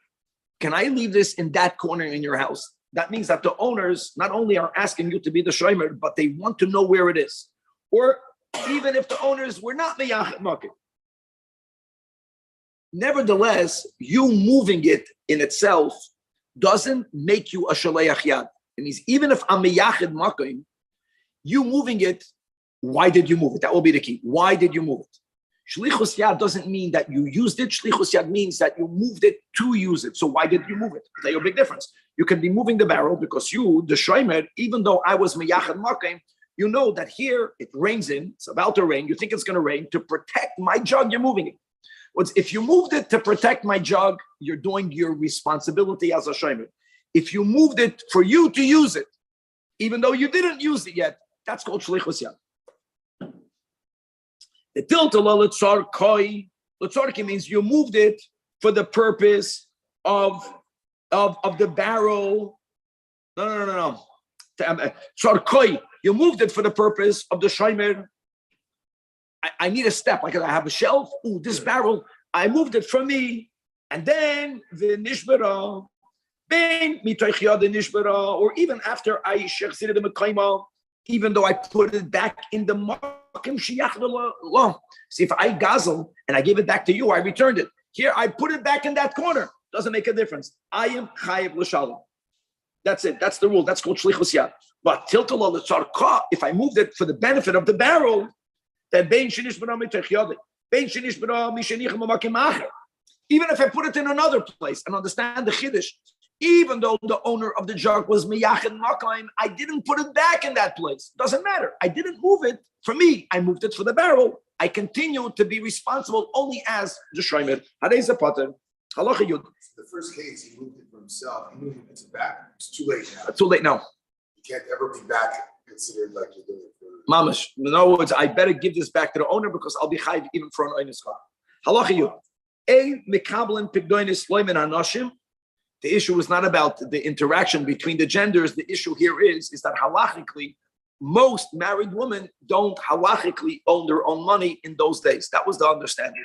Can I leave this in that corner in your house? That means that the owners not only are asking you to be the shomer, but they want to know where it is. Or even if the owners were not meyached market. Nevertheless, you moving it in itself doesn't make you a shaleach yad. It means even if I'm meyached makim, you moving it, why did you move it? That will be the key. Why did you move it? Shlichus yad doesn't mean that you used it. Shlichus yad means that you moved it to use it. So why did you move it? There's a big difference. You can be moving the barrel because you, the shomer, even though I was meyached makim, you know that here it rains in, it's about to rain, you think it's going to rain, to protect my jug, you're moving it. If you moved it to protect my jug, you're doing your responsibility as a shomer. If you moved it for you to use it, even though you didn't use it yet, that's called shlichus yad. The tiltala letzarkoi, letzarki means you moved it for the purpose of the barrel. No. Tzarkoi, you moved it for the purpose of the shomer. I need a step. Like I have a shelf. Ooh, this barrel, I moved it from me And then the nishbara, ben mitoich the nishbara, or even after I shechzir the mekayma, even though I put it back in the makim shiyach lo. See, if I gazel and I give it back to you, I returned it. Here, I put it back in that corner. Doesn't make a difference. I am chayiv l'shalom. That's it. That's the rule. That's called shlichus yad. But tilkala l'tzarka, if I moved it for the benefit of the barrel, then bein shenishbara mitoich yad, bein shenishbara mishenichem makim acher. Even if I put it in another place, and understand the chiddush, even though the owner of the jug was miyachid makayim, I didn't put it back in that place. Doesn't matter. I didn't move it for me. I moved it for the barrel. I continue to be responsible only as the shreimer. Hadei zapater. Halacha yud.
The first case, he moved it for himself. He moved it back. It's too late now.
Too late now.
You can't ever be back considered like you're doing it for.
Mamash. In other words, I better give this back to the owner because I'll be chayiv even for an oinus chag. Halacha yud. The issue is not about the interaction between the genders. The issue here is that halachically, most married women don't halachically own their own money in those days. That was the understanding.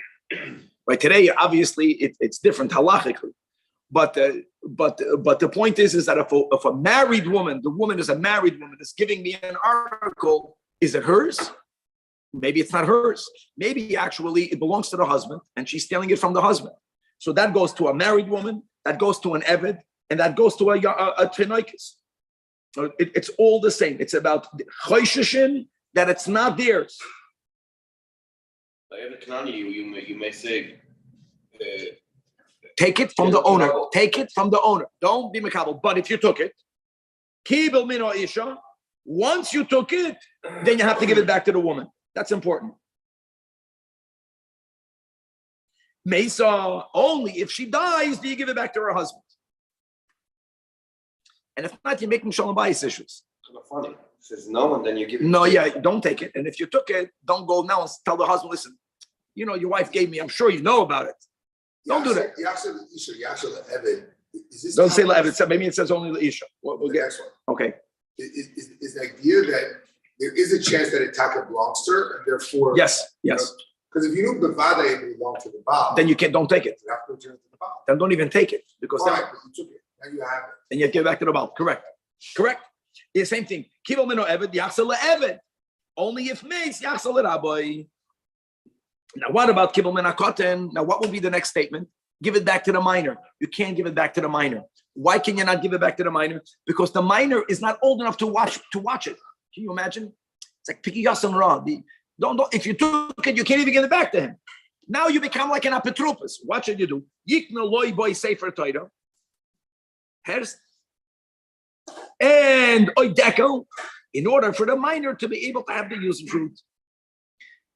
Right today, obviously, it's different halachically. But the point is that if a married woman, the woman is a married woman, is giving me an article, is it hers? Maybe it's not hers. Maybe actually it belongs to the husband and she's stealing it from the husband. So that goes to a married woman, that goes to an eved, and that goes to a tenoikis. So it's all the same. It's about chosheshin that it's not theirs.
You may say,
take it from the owner. Take it from the owner. Don't be makabel. But if you took it, kibel mino isha. Once you took it, then you have to give it back to the woman. That's important. Mesa, only if she dies do you give it back to her husband. And if not, you're making shalom bayis issues.
funny. It says no, and then you give it.
No, yeah, don't take it. And if you took it, don't go now and tell the husband, listen, you know, your wife gave me, I'm sure you know about it. Don't do that. Don't say la'evet. Maybe it says only la'isha. We'll get
next one.
Okay.
Is the idea that there is a chance that it taka belongs to her, and therefore
Yes.
Because if you know the vada belongs to the Baal,
Then you don't take it.
you have to return it to the Baal.
Then don't even take it because
All
then,
right, but you took it. Now you have it.
then you give it back to the Baal. Correct. Yeah, same thing. Kibel mino eved yachsel le'eved. Only if meis yachsel le'raboy. Now what about kibel min hakoten? Now what would be the next statement? Give it back to the minor. You can't give it back to the minor. Why can you not give it back to the minor? Because the minor is not old enough to watch it. Can you imagine? It's like piki yasan ra. Don't. If you took it, you can't even give it back to him. Now you become like an apotropos. What should you do? Yikna loy boy sefer toida. Herst. And oideko, in order for the minor to be able to have the usufruct.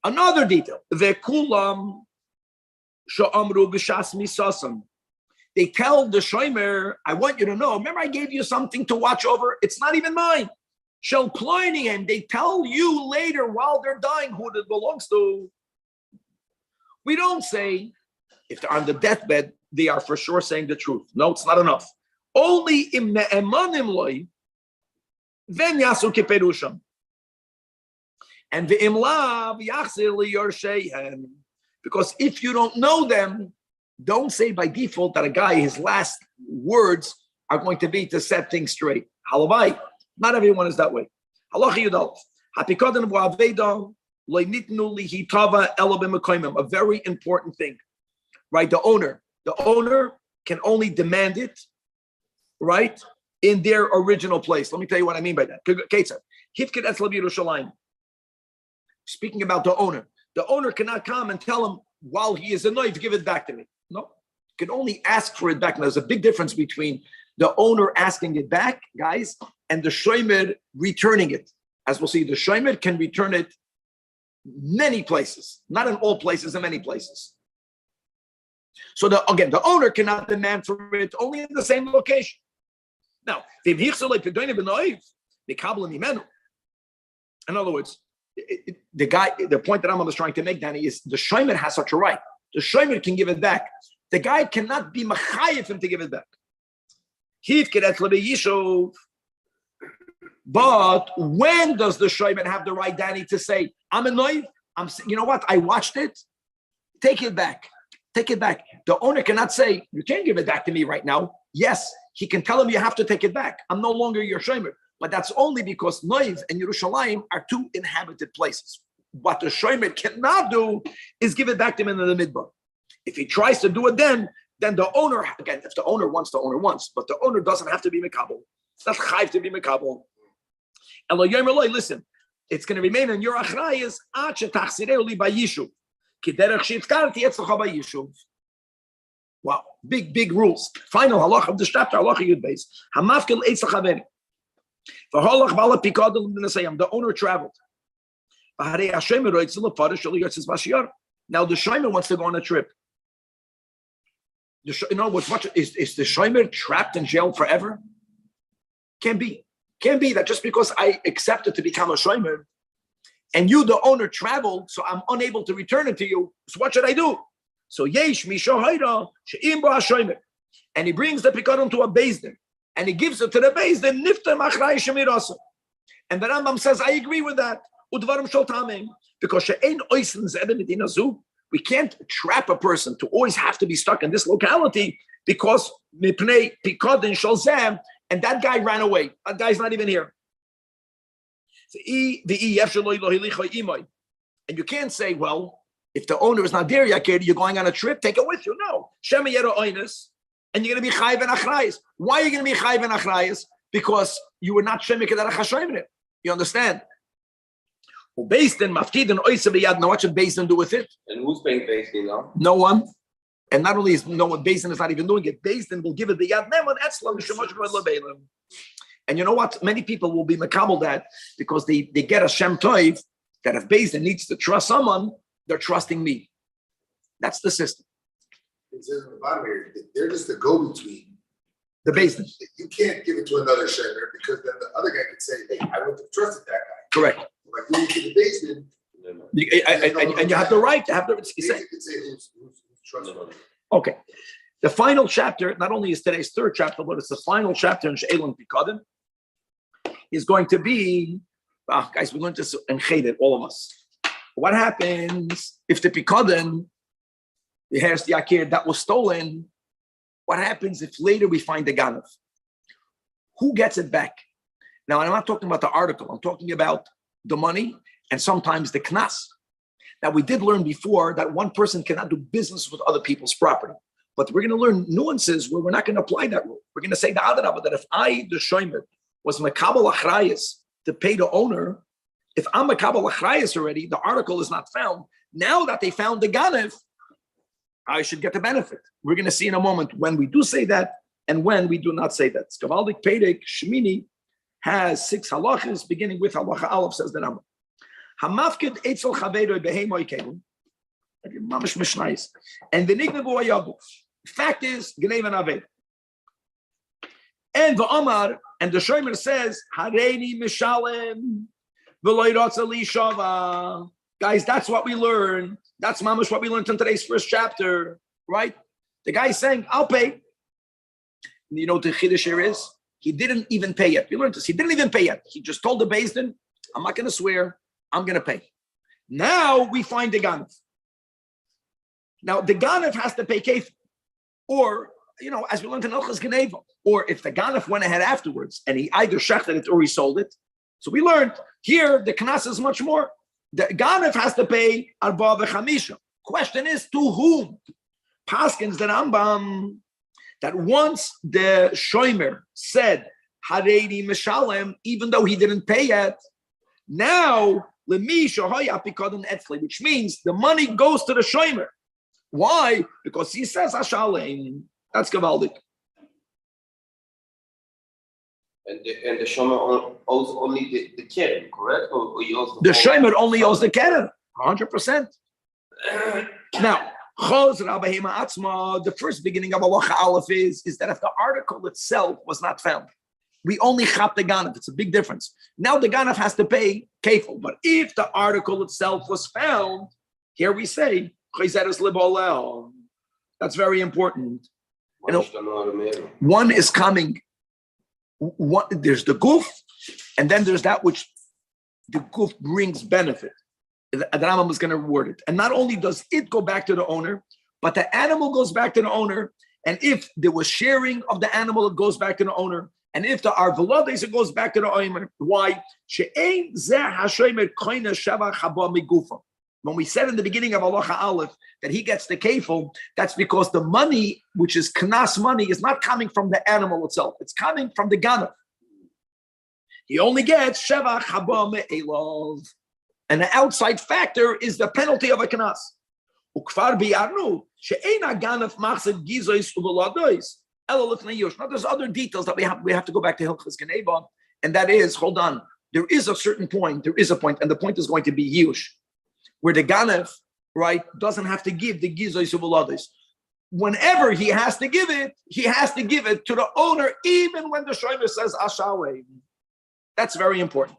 Another detail. Vekulam sha'amru b'shas misasam. They tell the shomer, I want you to know, remember I gave you something to watch over? It's not even mine. Shall ploining him. They tell you later while they're dying who it belongs to. We don't say, if they're on the deathbed, they are for sure saying the truth. No, it's not enough. Only im ne'emanim loy, then yasu kiperusham. And the imla v'yachzir liyorsheihem. Because if you don't know them, don't say by default that a guy, his last words are going to be to set things straight. Halavai. Not everyone is that way. Halacha yudal. Hapikodan v'aveda loynitnu lihitava elo b'mekoymim. A very important thing, right? The owner can only demand it, right, in their original place. Let me tell you what I mean by that. Speaking about the owner cannot come and tell him while he is annoyed, give it back to me. No, you can only ask for it back. Now, there's a big difference between the owner asking it back, guys, and the shomer returning it. As we'll see, the shomer can return it many places, not in all places, in many places. So the owner cannot demand for it only in the same location. Now, in other words, the point that Rambam is trying to make, Danny, is the shomer has such a right. The shomer can give it back. The guy cannot be machayev him to give it back. But when does the shomer have the right, Danny, to say, I'm annoyed, you know what, I watched it, take it back. take it back. The owner cannot say, you can't give it back to me right now. Yes, he can tell him you have to take it back. I'm no longer your shomer. But that's only because Noiv and Yerushalayim are two inhabited places. What the shomer cannot do is give it back to him in the midbar. If he tries to do it then the owner, again, if the owner wants, but the owner doesn't have to be Mekabel. It's not chayv to be Mekabel. And listen, it's going to remain in your achrayas ad shetachsireu li bayishuv. Kiderech sheifkarti etzlecha bayishuv. Wow, big rules. Final halach of this chapter, halacha yud beis. Hamafkel eitz lechaveri. V'holach bala pikadol l'nesayam. The owner traveled. V'harei hashemer roitz l'farish shel yotzes bashiyar. Now the shomer wants to go on a trip. In other words, is the shomer trapped in jail forever? Can't be that just because I accepted to become a shomer, and you, the owner, traveled, so I'm unable to return it to you. So what should I do? So yesh mishohayra she'im bo hashomer, and he brings the pikadon to a beis din, and he gives it to the beis din nifter machrei shemirasa. And the Rambam says, I agree with that. Udvarim shel tamim, because she'ein oisen zedem medinazu. We can't trap a person to always have to be stuck in this locality because mipnei pikadon shel zem, and that guy ran away. That guy's not even here. And you can't say, well, if the owner is not there, you're going on a trip, take it with you. No. And you're going to be chayv and achrayis. Why are you going to be chayv and achrayis? Because you were not shemik edarach hashomer. You understand? Now, what should Beis Din do with it?
And who's paying Beis Din now?
No one. And not only is no one, Beis Din is not even doing it. Beis Din will give it the yad neman etzlam shemosh k'vod lebeilim. And you know what? Many people will be makabel that because they get a shem toiv that if Beis Din needs to trust someone, they're trusting me. That's the system.
It says on the bottom here, they're just the go-between.
The Beis Din.
You can't give it to another shemer because then the other guy can say, hey, I wouldn't have trusted that guy.
Correct.
Like when you to the basement,
And you have the right to have the.
you can say who's trustworthy.
Okay. The final chapter, not only is today's third chapter, but it's the final chapter in She'elon Pikadim, is going to be, guys, we learned this in Cheder, all of us. What happens if the Pikadim, the Heres Yakir that was stolen, what happens if later we find the Ganav? Who gets it back? Now, I'm not talking about the article. I'm talking about the money and sometimes the knas. Now, we did learn before that one person cannot do business with other people's property. But we're going to learn nuances where we're not going to apply that rule. We're going to say the Adarabah that if I, the shomer, was Makabal Achrayas to pay the owner, if I'm Makabal Achrayas already, the article is not found. Now that they found the Ganev, I should get the benefit. We're going to see in a moment when we do say that and when we do not say that. Skavaldik Perek Shemini has 6 halachas, beginning with halacha aleph, says the Rambam. Hamafkid etzel chaveiroi beheimoi kelum. Mamish mishnayis. And the nignavu ayabu. Fact is, Gnei and Aved. And the Omar, and the Shomer says, Hareini Mishalem, Veloirotza Li Shava. Guys, that's what we learned. That's mamish what we learned in today's first chapter, right? The guy is saying, I'll pay. You know what the Chiddush here is? He didn't even pay yet. We learned this. He didn't even pay yet. He just told the Beis Din, I'm not going to swear. I'm going to pay. Now we find the Ganav. Now the Ganav has to pay kefir. Or, as we learned in Ilchas Geneva, or if the Ganav went ahead afterwards and he either shechted it or he sold it. So we learned here the Knas is much more. The Ganav has to pay Arba v'chamisha. Question is, to whom? Paskins the Rambam that once the Shomer said Hareini Mishalem, even though he didn't pay yet, now Lemi Shohaya Pikadon Etzli, which means the money goes to the Shomer. Why? Because he says Hashalem. That's Gavaldik.
And the Shomer owes only the keren, correct? Or he owes
the Shomer only owes the keren, 100%. Now, the first beginning of Halacha Aleph is that if the article itself was not found, we only chap the Ganav. It's a big difference. Now the Ganav has to pay kefil. But if the article itself was found, here we say, that's very important. One is coming. There's the goof, and then there's that which the goof brings benefit. The Rambam is going to reward it. And not only does it go back to the owner, but the animal goes back to the owner. And if there was sharing of the animal, it goes back to the owner. And if there are velades, it goes back to the owner. Why? When we said in the beginning of Halacha Aleph that he gets the kefil, that's because the money, which is knas money, is not coming from the animal itself. It's coming from the ganav. He only gets shevach haba me'elov. And the outside factor is the penalty of a knas. Ukfar biyarnu she'ena ganav machzid gizois uveladois. Now there's other details that we have to go back to Hilchas Geneva, and that is, hold on, there is a point, and the point is going to be yush, where the Ganav, right, doesn't have to give the Gizois Uveladois. Whenever he has to give it to the owner, even when the Shomer says Ashawe. That's very important.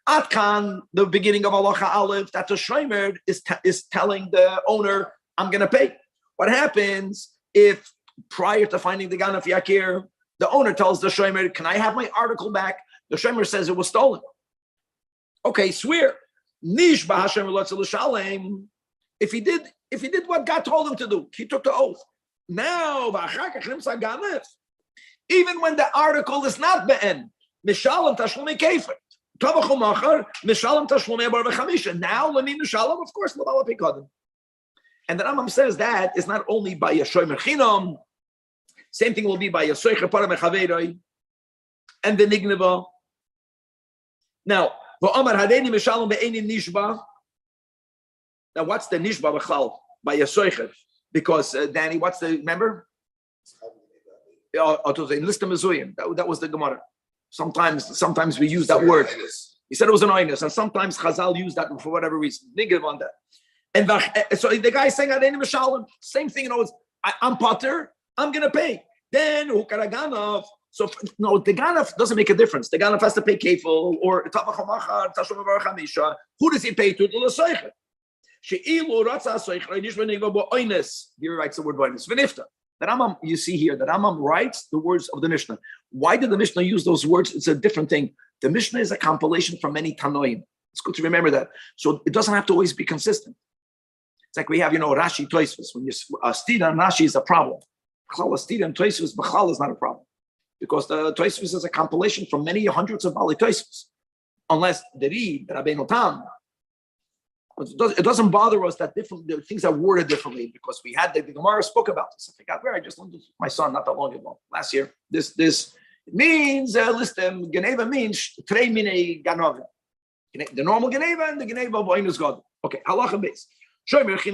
Atkan, the beginning of Halacha Aleph, that the Shomer is telling the owner, I'm going to pay. What happens if prior to finding the Ganav Yakir, the owner tells the Shomer, can I have my article back? The Shomer says it was stolen. Okay, swear. If he did what God told him to do, he took the oath. Now, even when the article is not be'en, mishalem tashlumei kefer. Now, of course, and the Rambam says that is not only by a shomer chinam, same thing will be by a soicher para mechaveroi and the nigneva. Now, now what's the nishba b'chlal by a soicher? Because Danny, what's the remember? Enlist the mezuyim. That was the Gemara. Sometimes we use that word. He said it was an oinus, and sometimes Chazal used that for whatever reason. Negative on that. And so the guy is saying, same thing, I'm potter, I'm going to pay. Then, so no, the Ganaf doesn't make a difference. The Ganaf has to pay kefil or who does he pay to? The Seicher. Here writes the word oinus. The Rambam, you see here, the Rambam writes the words of the Mishnah. Why did the Mishnah use those words? It's a different thing. The Mishnah is a compilation from many Tanoim. It's good to remember that. So it doesn't have to always be consistent. It's like we have, Rashi, Tosfos. When you Stira and Rashi is a problem. Stira and Tosfos, B'chal is not a problem. Because the Tosfos is a compilation from many hundreds of Bali Tosfos. Unless the Ri, the Rabbeinu Tam. It doesn't bother us that the things are worded differently because we had the Gemara spoke about this. I forgot where I just learned this with my son not that long ago, last year. This means, listen, Geneva means Trei Mine Ganove. The normal Geneva and the Geneva of Oinus God. Okay, halacha base.
Just to clarify,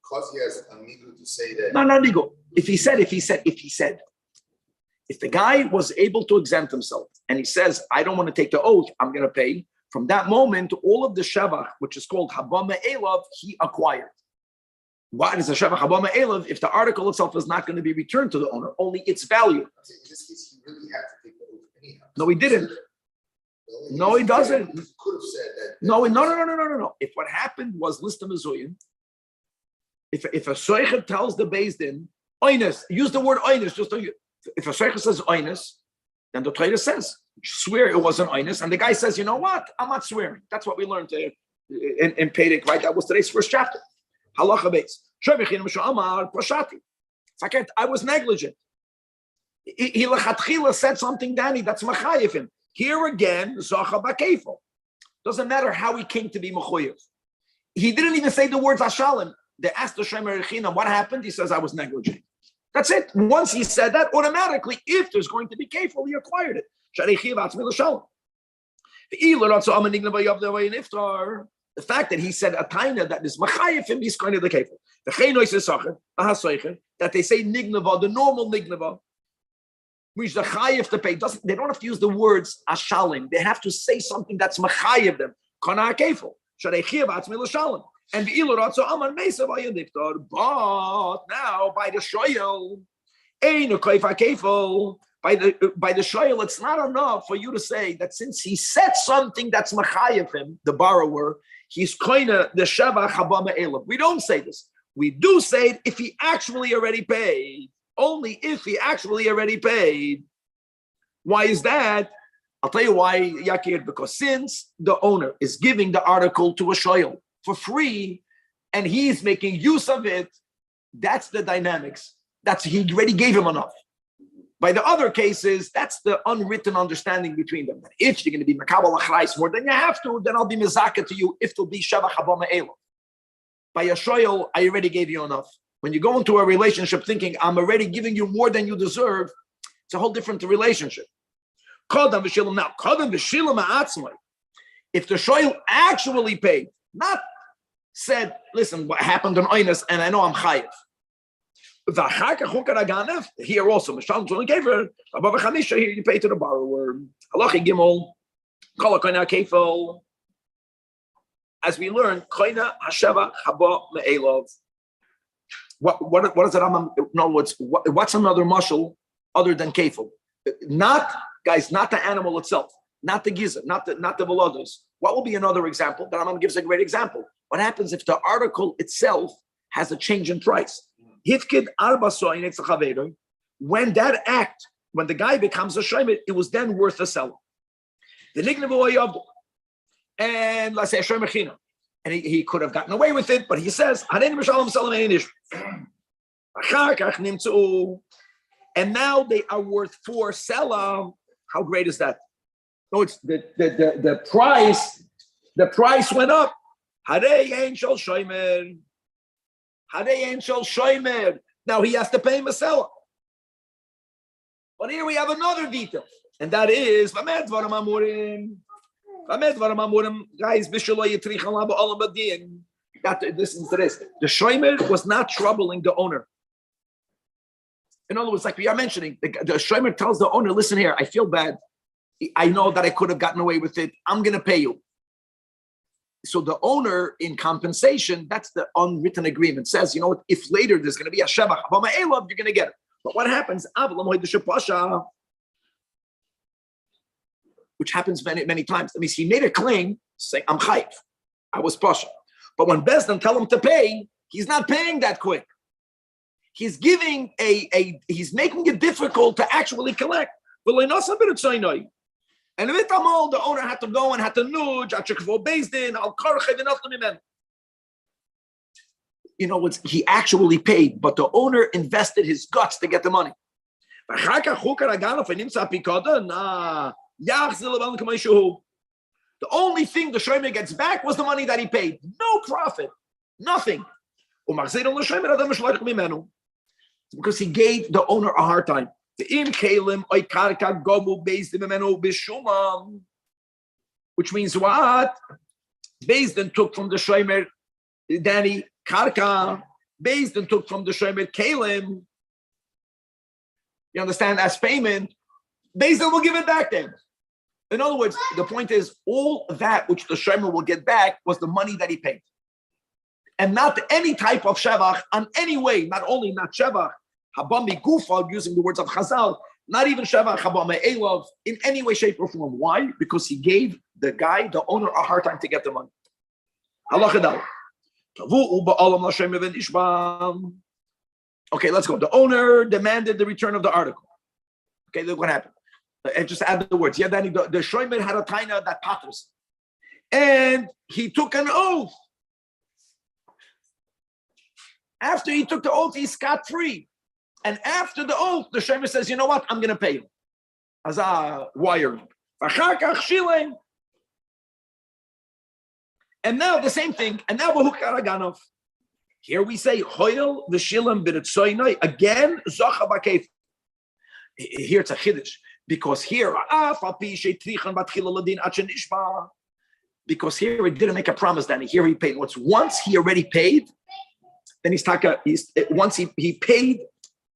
because he has a nigu to say that.
No, not nigu. If the guy was able to exempt himself and he says, I don't want to take the oath, I'm going to pay. From that moment, all of the shevach, which is called Habama Elav, he acquired. What is a shevach Habama Elav if the article itself is not going to be returned to the owner, only its value?
In this case, he really had to take the oath anyhow.
No, he didn't. No, he doesn't.
He could have said that.
No. If what happened was lista mezuyin, if a soicher tells the Beis Din, oinus, use the word oinus, if a soicher says oinus, then the Torah says, swear it wasn't oinus, and the guy says, you know what, I'm not swearing. That's what we learned in Pedic, right? That was today's first chapter. Halacha beis. I was negligent. He lechatchila said something, Danny, that's machayev him. Here again, Zacha Bakefo. Doesn't matter how he came to be Mechoyev. He didn't even say the words Ashalim. They asked the Shemer Rechinam, what happened? He says, I was negligent. That's it. Once he said that, automatically, if there's going to be Kefil, he acquired it. The fact that he said a taina that is Machayev him, he's kind of the Kefil. The Chenois is Sacher, that they say Nignava, the normal Nignava, which the chayev to pay they don't have to use the words ashalim. They have to say something that's machayev them. Kana kefil. Sharei chiyav atzmi l'shalim. And the ilurat so amar meisav ayadiktor. But now by the shoyel, ein ukayfa kefil. By the shoyel, it's not enough for you to say that since he said something that's machayev him, the borrower, he's koina the sheva chabama elav. We don't say this. We do say it if he actually already paid. Only if he actually already paid. Why is that? I'll tell you why, Yakir, because since the owner is giving the article to a shoyel for free, and he's making use of it, that's the dynamics. That's he already gave him enough. By the other cases, that's the unwritten understanding between them. That if you're going to be makabel achrais more than you have to, then I'll be mezaka to you if there'll be shevach haba me'elo. By a shoyel, I already gave you enough. When you go into a relationship thinking, I'm already giving you more than you deserve, it's a whole different relationship. Now, if the shoyel actually paid, not said, listen, what happened on Oinus, and I know I'm chayiv. Here also, here you pay to the borrower. As we learn, what is it? No, what's another mushal other than kefil? Not guys, not the animal itself, not the giza, not the velados. What will be another example? The Rambam gives a great example. What happens if the article itself has a change in price? When that act, when the guy becomes a shomer, it was then worth a seller. And let's say a shomer china, and he could have gotten away with it, but he says, and now they are worth 4 seller. How great is that? No, it's the price. The price went up. Now he has to pay him a seller. But here we have another detail, and that is guys. Listen to this. The shomer was not troubling the owner. In other words, like we are mentioning, the shomer tells the owner, "Listen here, I feel bad. I know that I could have gotten away with it. I'm going to pay you." So the owner, in compensation, that's the unwritten agreement, says, you know what, if later there's going to be a shevach, you're going to get it. But what happens? Which happens many, many times. That means he made a claim saying, I'm chayv. I was pasha. But when Bezdin tell him to pay, he's not paying that quick. He's giving he's making it difficult to actually collect. And with Amal, the owner had to go and had to nudge, you know, he actually paid, but the owner invested his guts to get the money. The only thing the shomer gets back was the money that he paid. No profit, nothing. Because he gave the owner a hard time. Which means what? Bezdin took from the shomer Danny Karka. Bezdin took from the shomer Kalim. You understand? As payment, Bezdin will give it back then. In other words, the point is all that which the shomer will get back was the money that he paid, and not any type of shevach on any way. Not only not shevach. Habami Gufa, using the words of Chazal, not even Sheva Habame Elov in any way, shape, or form. Why? Because he gave the guy, the owner, a hard time to get the money. Okay, let's go. The owner demanded the return of the article. Okay, look what happened. And just add the words. Yeah, then the shomer had a taina that patters, and he took an oath. After he took the oath, he's scot-free. And after the oath, the shomer says, you know what, I'm going to pay you. As a wire. And now the same thing. And now here we say, Hoyel v'shilam b'ritzoynoi. Again, Zocha b'keif. Here it's a chiddush. Because here, because here he didn't make a promise, Danny. Here he paid. Once he already paid, then once he paid,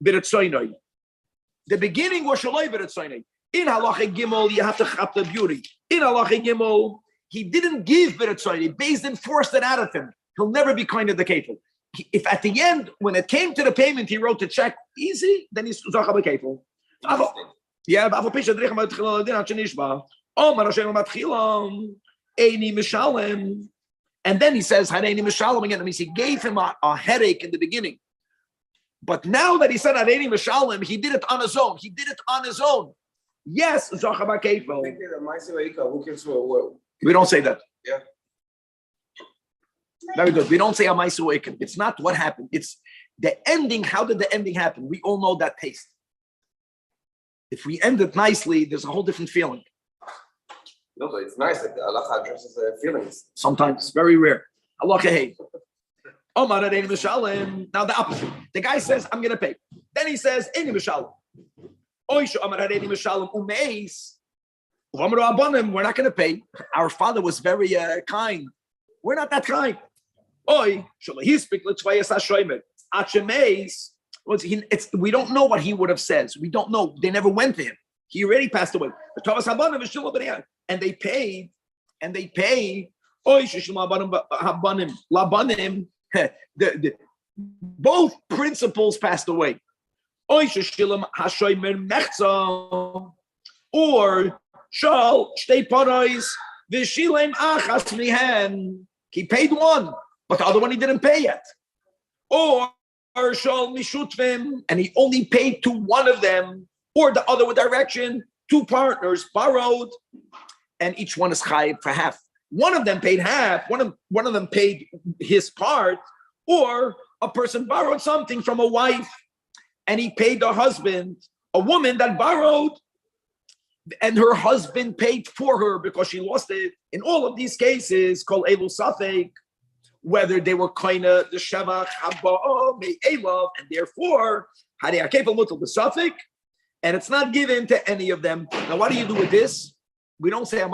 the beginning was shaloi b'ritzoynoi. In halacha gimel, you have to chap the beauty. In halacha gimel, he didn't give b'ritzoynoi. Bezdin forced it out of him. He'll never be kind of the kefil. If at the end, when it came to the payment, he wrote the check easy, then he's zocha b'kefil. Yeah, and then he says, Hareini Mishalem again. That means he gave him a headache in the beginning. But now that he said Hareini Mishalem, he did it on his own. He did it on his own. Yes, Zocha b'kefil. We don't say that.
Yeah.
Very good. We don't say Amaisu Ekin. It's not what happened. It's the ending. How did the ending happen? We all know that taste. If we end it nicely, there's a whole different feeling.
No, but it's nice that Allah addresses feelings.
Sometimes, very rare. Allah hey. Omar Areini Mishalim. Now the opposite. The guy says, I'm going to pay. Then he says, Eini Mishalim. Oisha Omar Areini Mishalim Umeis. We're not going to pay. Our father was very kind. We're not that kind. We don't know what he would have said. We don't know. They never went to him. He already passed away. And they paid. Both principles passed away. Or Shal Shtei Parais V'Shilem Achas Mihen. He paid one, but the other one he didn't pay yet. Or Shal Mishutvim, and he only paid to one of them, or the other direction. Two partners borrowed, and each one is chayiv for half. One of them paid half. One of them paid his part, or a person borrowed something from a wife, and he paid the husband. A woman that borrowed, and her husband paid for her because she lost it. In all of these cases, called Elu Safek, whether they were kind of the Shevach, Habba, Me'elav, and therefore, Hadei HaKefal Mutal the Safek, and it's not given to any of them. Now, what do you do with this? We don't say, I'll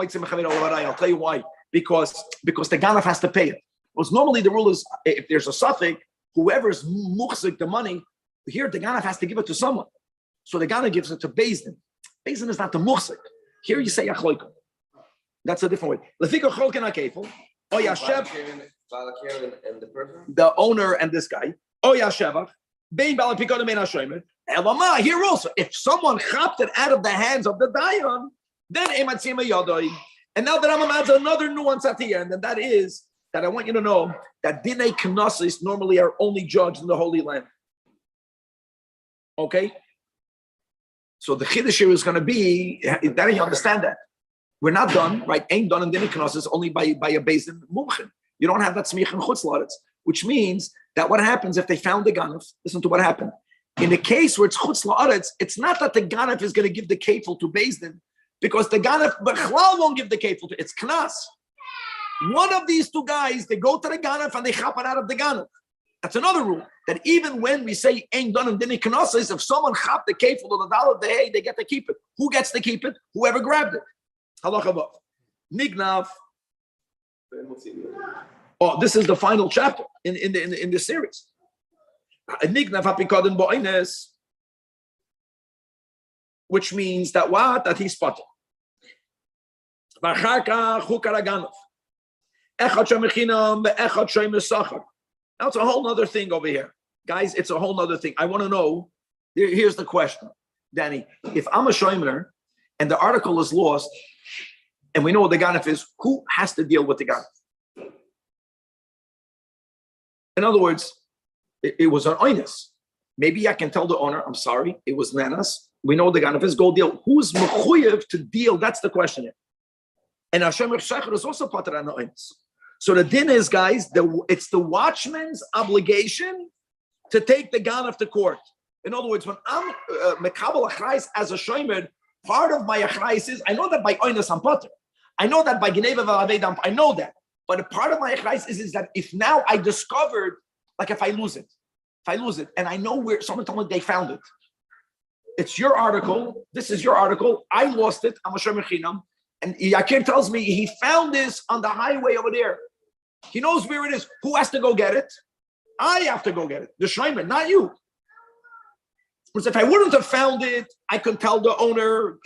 tell you why. Because the Ganaf has to pay it. Because normally the rule is, if there's a Safek, whoever's muhsik the money, here the Ganaf has to give it to someone. So the Ganaf gives it to Beis Din. Beis Din is not the muhsik. Here you say achloikum. That's a different way. Lefika cholken hakefel. Oh Yashev.
And the person.
The owner and this guy. Oh Yashevach. Bein balapikodim ein hashomer. Elama. Here also, if someone chopped it out of the hands of the dayan, then ematzima yadoi. And now the Rambam adds another nuance at the end, and that is that I want you to know that dinei knesses normally are only judged in the Holy Land. Okay. So the chiddush here is going to be that you understand that we're not done, right? Ain't done in dinei knesses only by a beis din mumchen. You don't have that smicha and chutz la'aretz, which means that what happens if they found the ganef? Listen to what happened. In the case where it's chutz la'aretz, it's not that the ganef is going to give the kefil to beis din, because the ganef b'chlal won't give the kefil to. It's knas. One of these two guys, they go to the ganef and they chop it out of the ganef. That's another rule, that even when we say ain't done in dinei knesses, if someone chop the kefil or the dollar of the hay, they get to keep it. Who gets to keep it? Whoever grabbed it. Halacha vav. Nignav. Oh, this is the final chapter in the series. Nignav hapikadin bo'ines, which means that what? That he's spotted. V'acharka chukar haganov. Echad shemechinam ve'echad shemesachar. Now it's a whole other thing over here. Guys, it's a whole other thing. I want to know, here's the question, Danny. If I'm a shomer and the article is lost, and we know what the ganef is, who has to deal with the ganef? In other words, it was an oinus. Maybe I can tell the owner, I'm sorry, it was nanas. We know the ganef is, go deal. Who's mechuyev to deal? That's the question here. And Hashem Shecher is also pater an oinus. So the din is, guys, it's the watchman's obligation to take the ganef to court. In other words, when I'm mekabel achrais as a shomer, part of my achrais is, I know that by oinus I'm pater. I know that by gneva v'avedam, I know that. But a part of my achrais is that if now I discovered, like if I lose it, and I know where someone told me they found it. It's your article. This is your article. I lost it. I'm a shomer chinam. And Yakir tells me he found this on the highway over there. He knows where it is. Who has to go get it? I have to go get it. The shayman, not you. Because if I wouldn't have found it, I could tell the owner,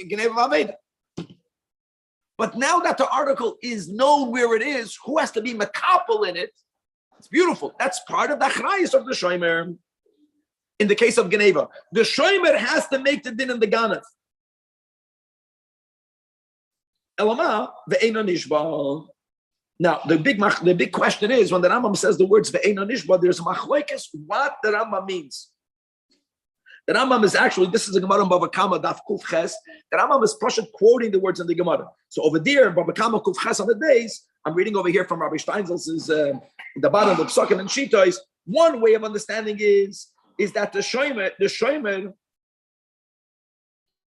but now that the article is known where it is, who has to be makapel in it? It's beautiful. That's part of the achrayus of the shaymer. In the case of Geneva, the shaymer has to make the din in the ganef. Elama ve'ena nishba. Now the big question is, when the Rambam says the words ve'ena nishba, there's machlokes what the Rambam means. The Rambam is actually, this is a Gemara in Bava Kama Daf Kuf Ches. The Rambam is quoting the words in the Gemara. So over there, in Bava Kama Kuf Ches on the days, I'm reading over here from Rabbi Steinsaltz's the bottom of Psakim and Shitos. One way of understanding is that the shomer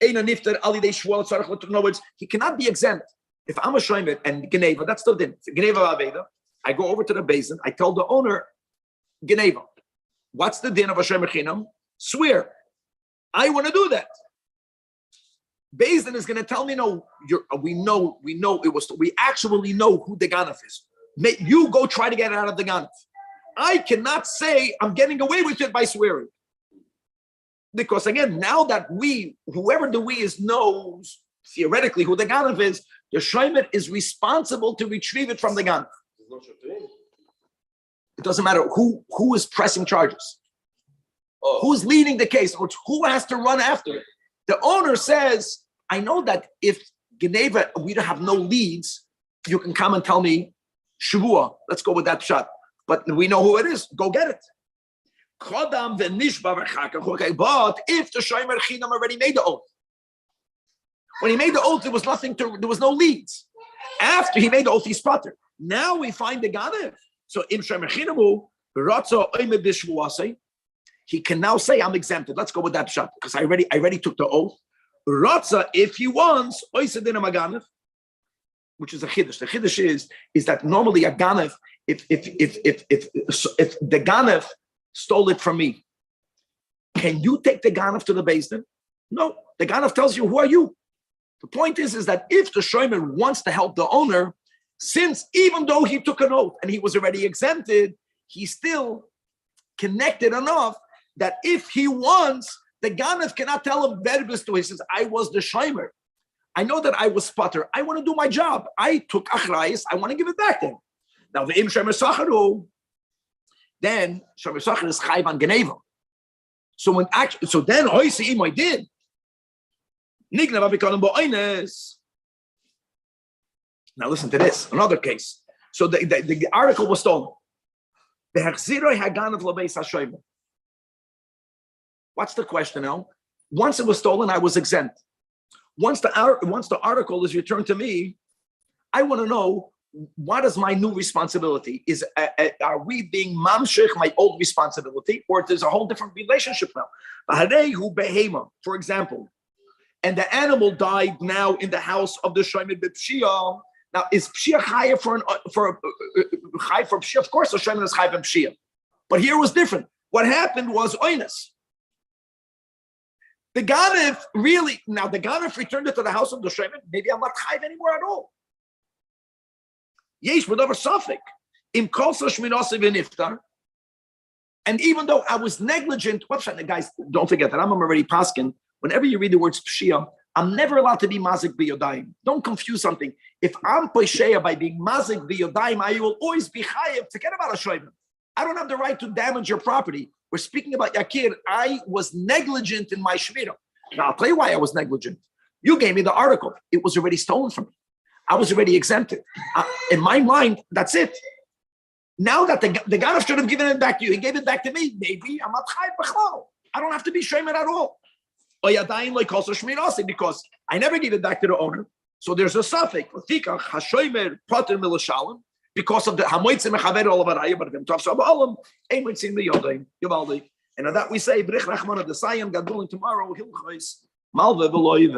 Eina Nifter Ali De Shmuel Tzarech. In other words, he cannot be exempt. If I'm a shomer and Geneva, that's still din. Geneva Aveda. I go over to the basin. I tell the owner, Geneva. What's the din of a shomer chinam? Swear. I want to do that. Basin is going to tell me, no, we know it was, we actually know who the ganef is. You go try to get it out of the ganef. I cannot say I'm getting away with it by swearing. Because again, now that whoever the we is knows theoretically who the ganef is, the shomer is responsible to retrieve it from the ganef. It doesn't matter who is pressing charges. Who's leading the case? Who has to run after it? The owner says, I know that if Geneva, we don't have no leads, you can come and tell me, Shavua, let's go with that shot. But we know who it is, go get it. But if the Shomer Chinam already made the oath, when he made the oath, there was no leads. After he made the oath, he sputtered. Now we find the Ganev. So Im Shomer Chinamu, Ratzo Oimed Bishvuase, he can now say, I'm exempted. Let's go with that shot. Because I already took the oath. Ratza, if he wants, which is a chiddush. The chiddush is that normally a ganef, if the ganef stole it from me, can you take the ganef to the basin? No, the ganef tells you, who are you? The point is that if the shomer wants to help the owner, since even though he took an oath and he was already exempted, he's still connected enough that if he wants, the ganef cannot tell him verbis to. He says, I was the shomer. I know that I was sputter. I want to do my job. I took achrayis. I want to give it back to him. Now the im shomer sacharu, then shomer sacharu is chayv on geneva. So then hoisi imoy did. Nignav avikalim bo'oines. Now listen to this. Another case. So the article was stolen. The hechziroi haganav labeis hashomer. What's the question now? Once it was stolen, I was exempt. Once the article is returned to me, I want to know, what is my new responsibility? Are we being mamshich, my old responsibility, or there's a whole different relationship now? For example, and the animal died now in the house of the shomer b'pshia. Now, is pshia chayav for pshia? Of course, the shomer is chayav pshia. But here was different. What happened was oinus. The ganef returned it to the house of the shomer. Maybe I'm not chayav anymore at all. Yesh whatever suffix. Im kolsa shminase v'niftar. And even though I was negligent, guys, don't forget that I'm already paskin. Whenever you read the words pshia, I'm never allowed to be mazik b'yodayim. Don't confuse something. If I'm posheya by being mazik b'yodayim, I will always be chayav. Forget about a shomer. I don't have the right to damage your property. We're speaking about Yakir. I was negligent in my shmira. Now, I'll tell you why I was negligent. You gave me the article. It was already stolen from me. I was already exempted. In my mind, that's it. Now that the Ganef should have given it back to you, he gave it back to me. Maybe I'm not chayav b'chlal. I don't have to be shomer at all. Because I never gave it back to the owner. So there's a suffix. Because of the hamoitzim mechaver all of arayah, but tomorrow and on that we say, Brich Rachmana the Sayan, God willing, tomorrow, Hilchos, Malve Veloiv.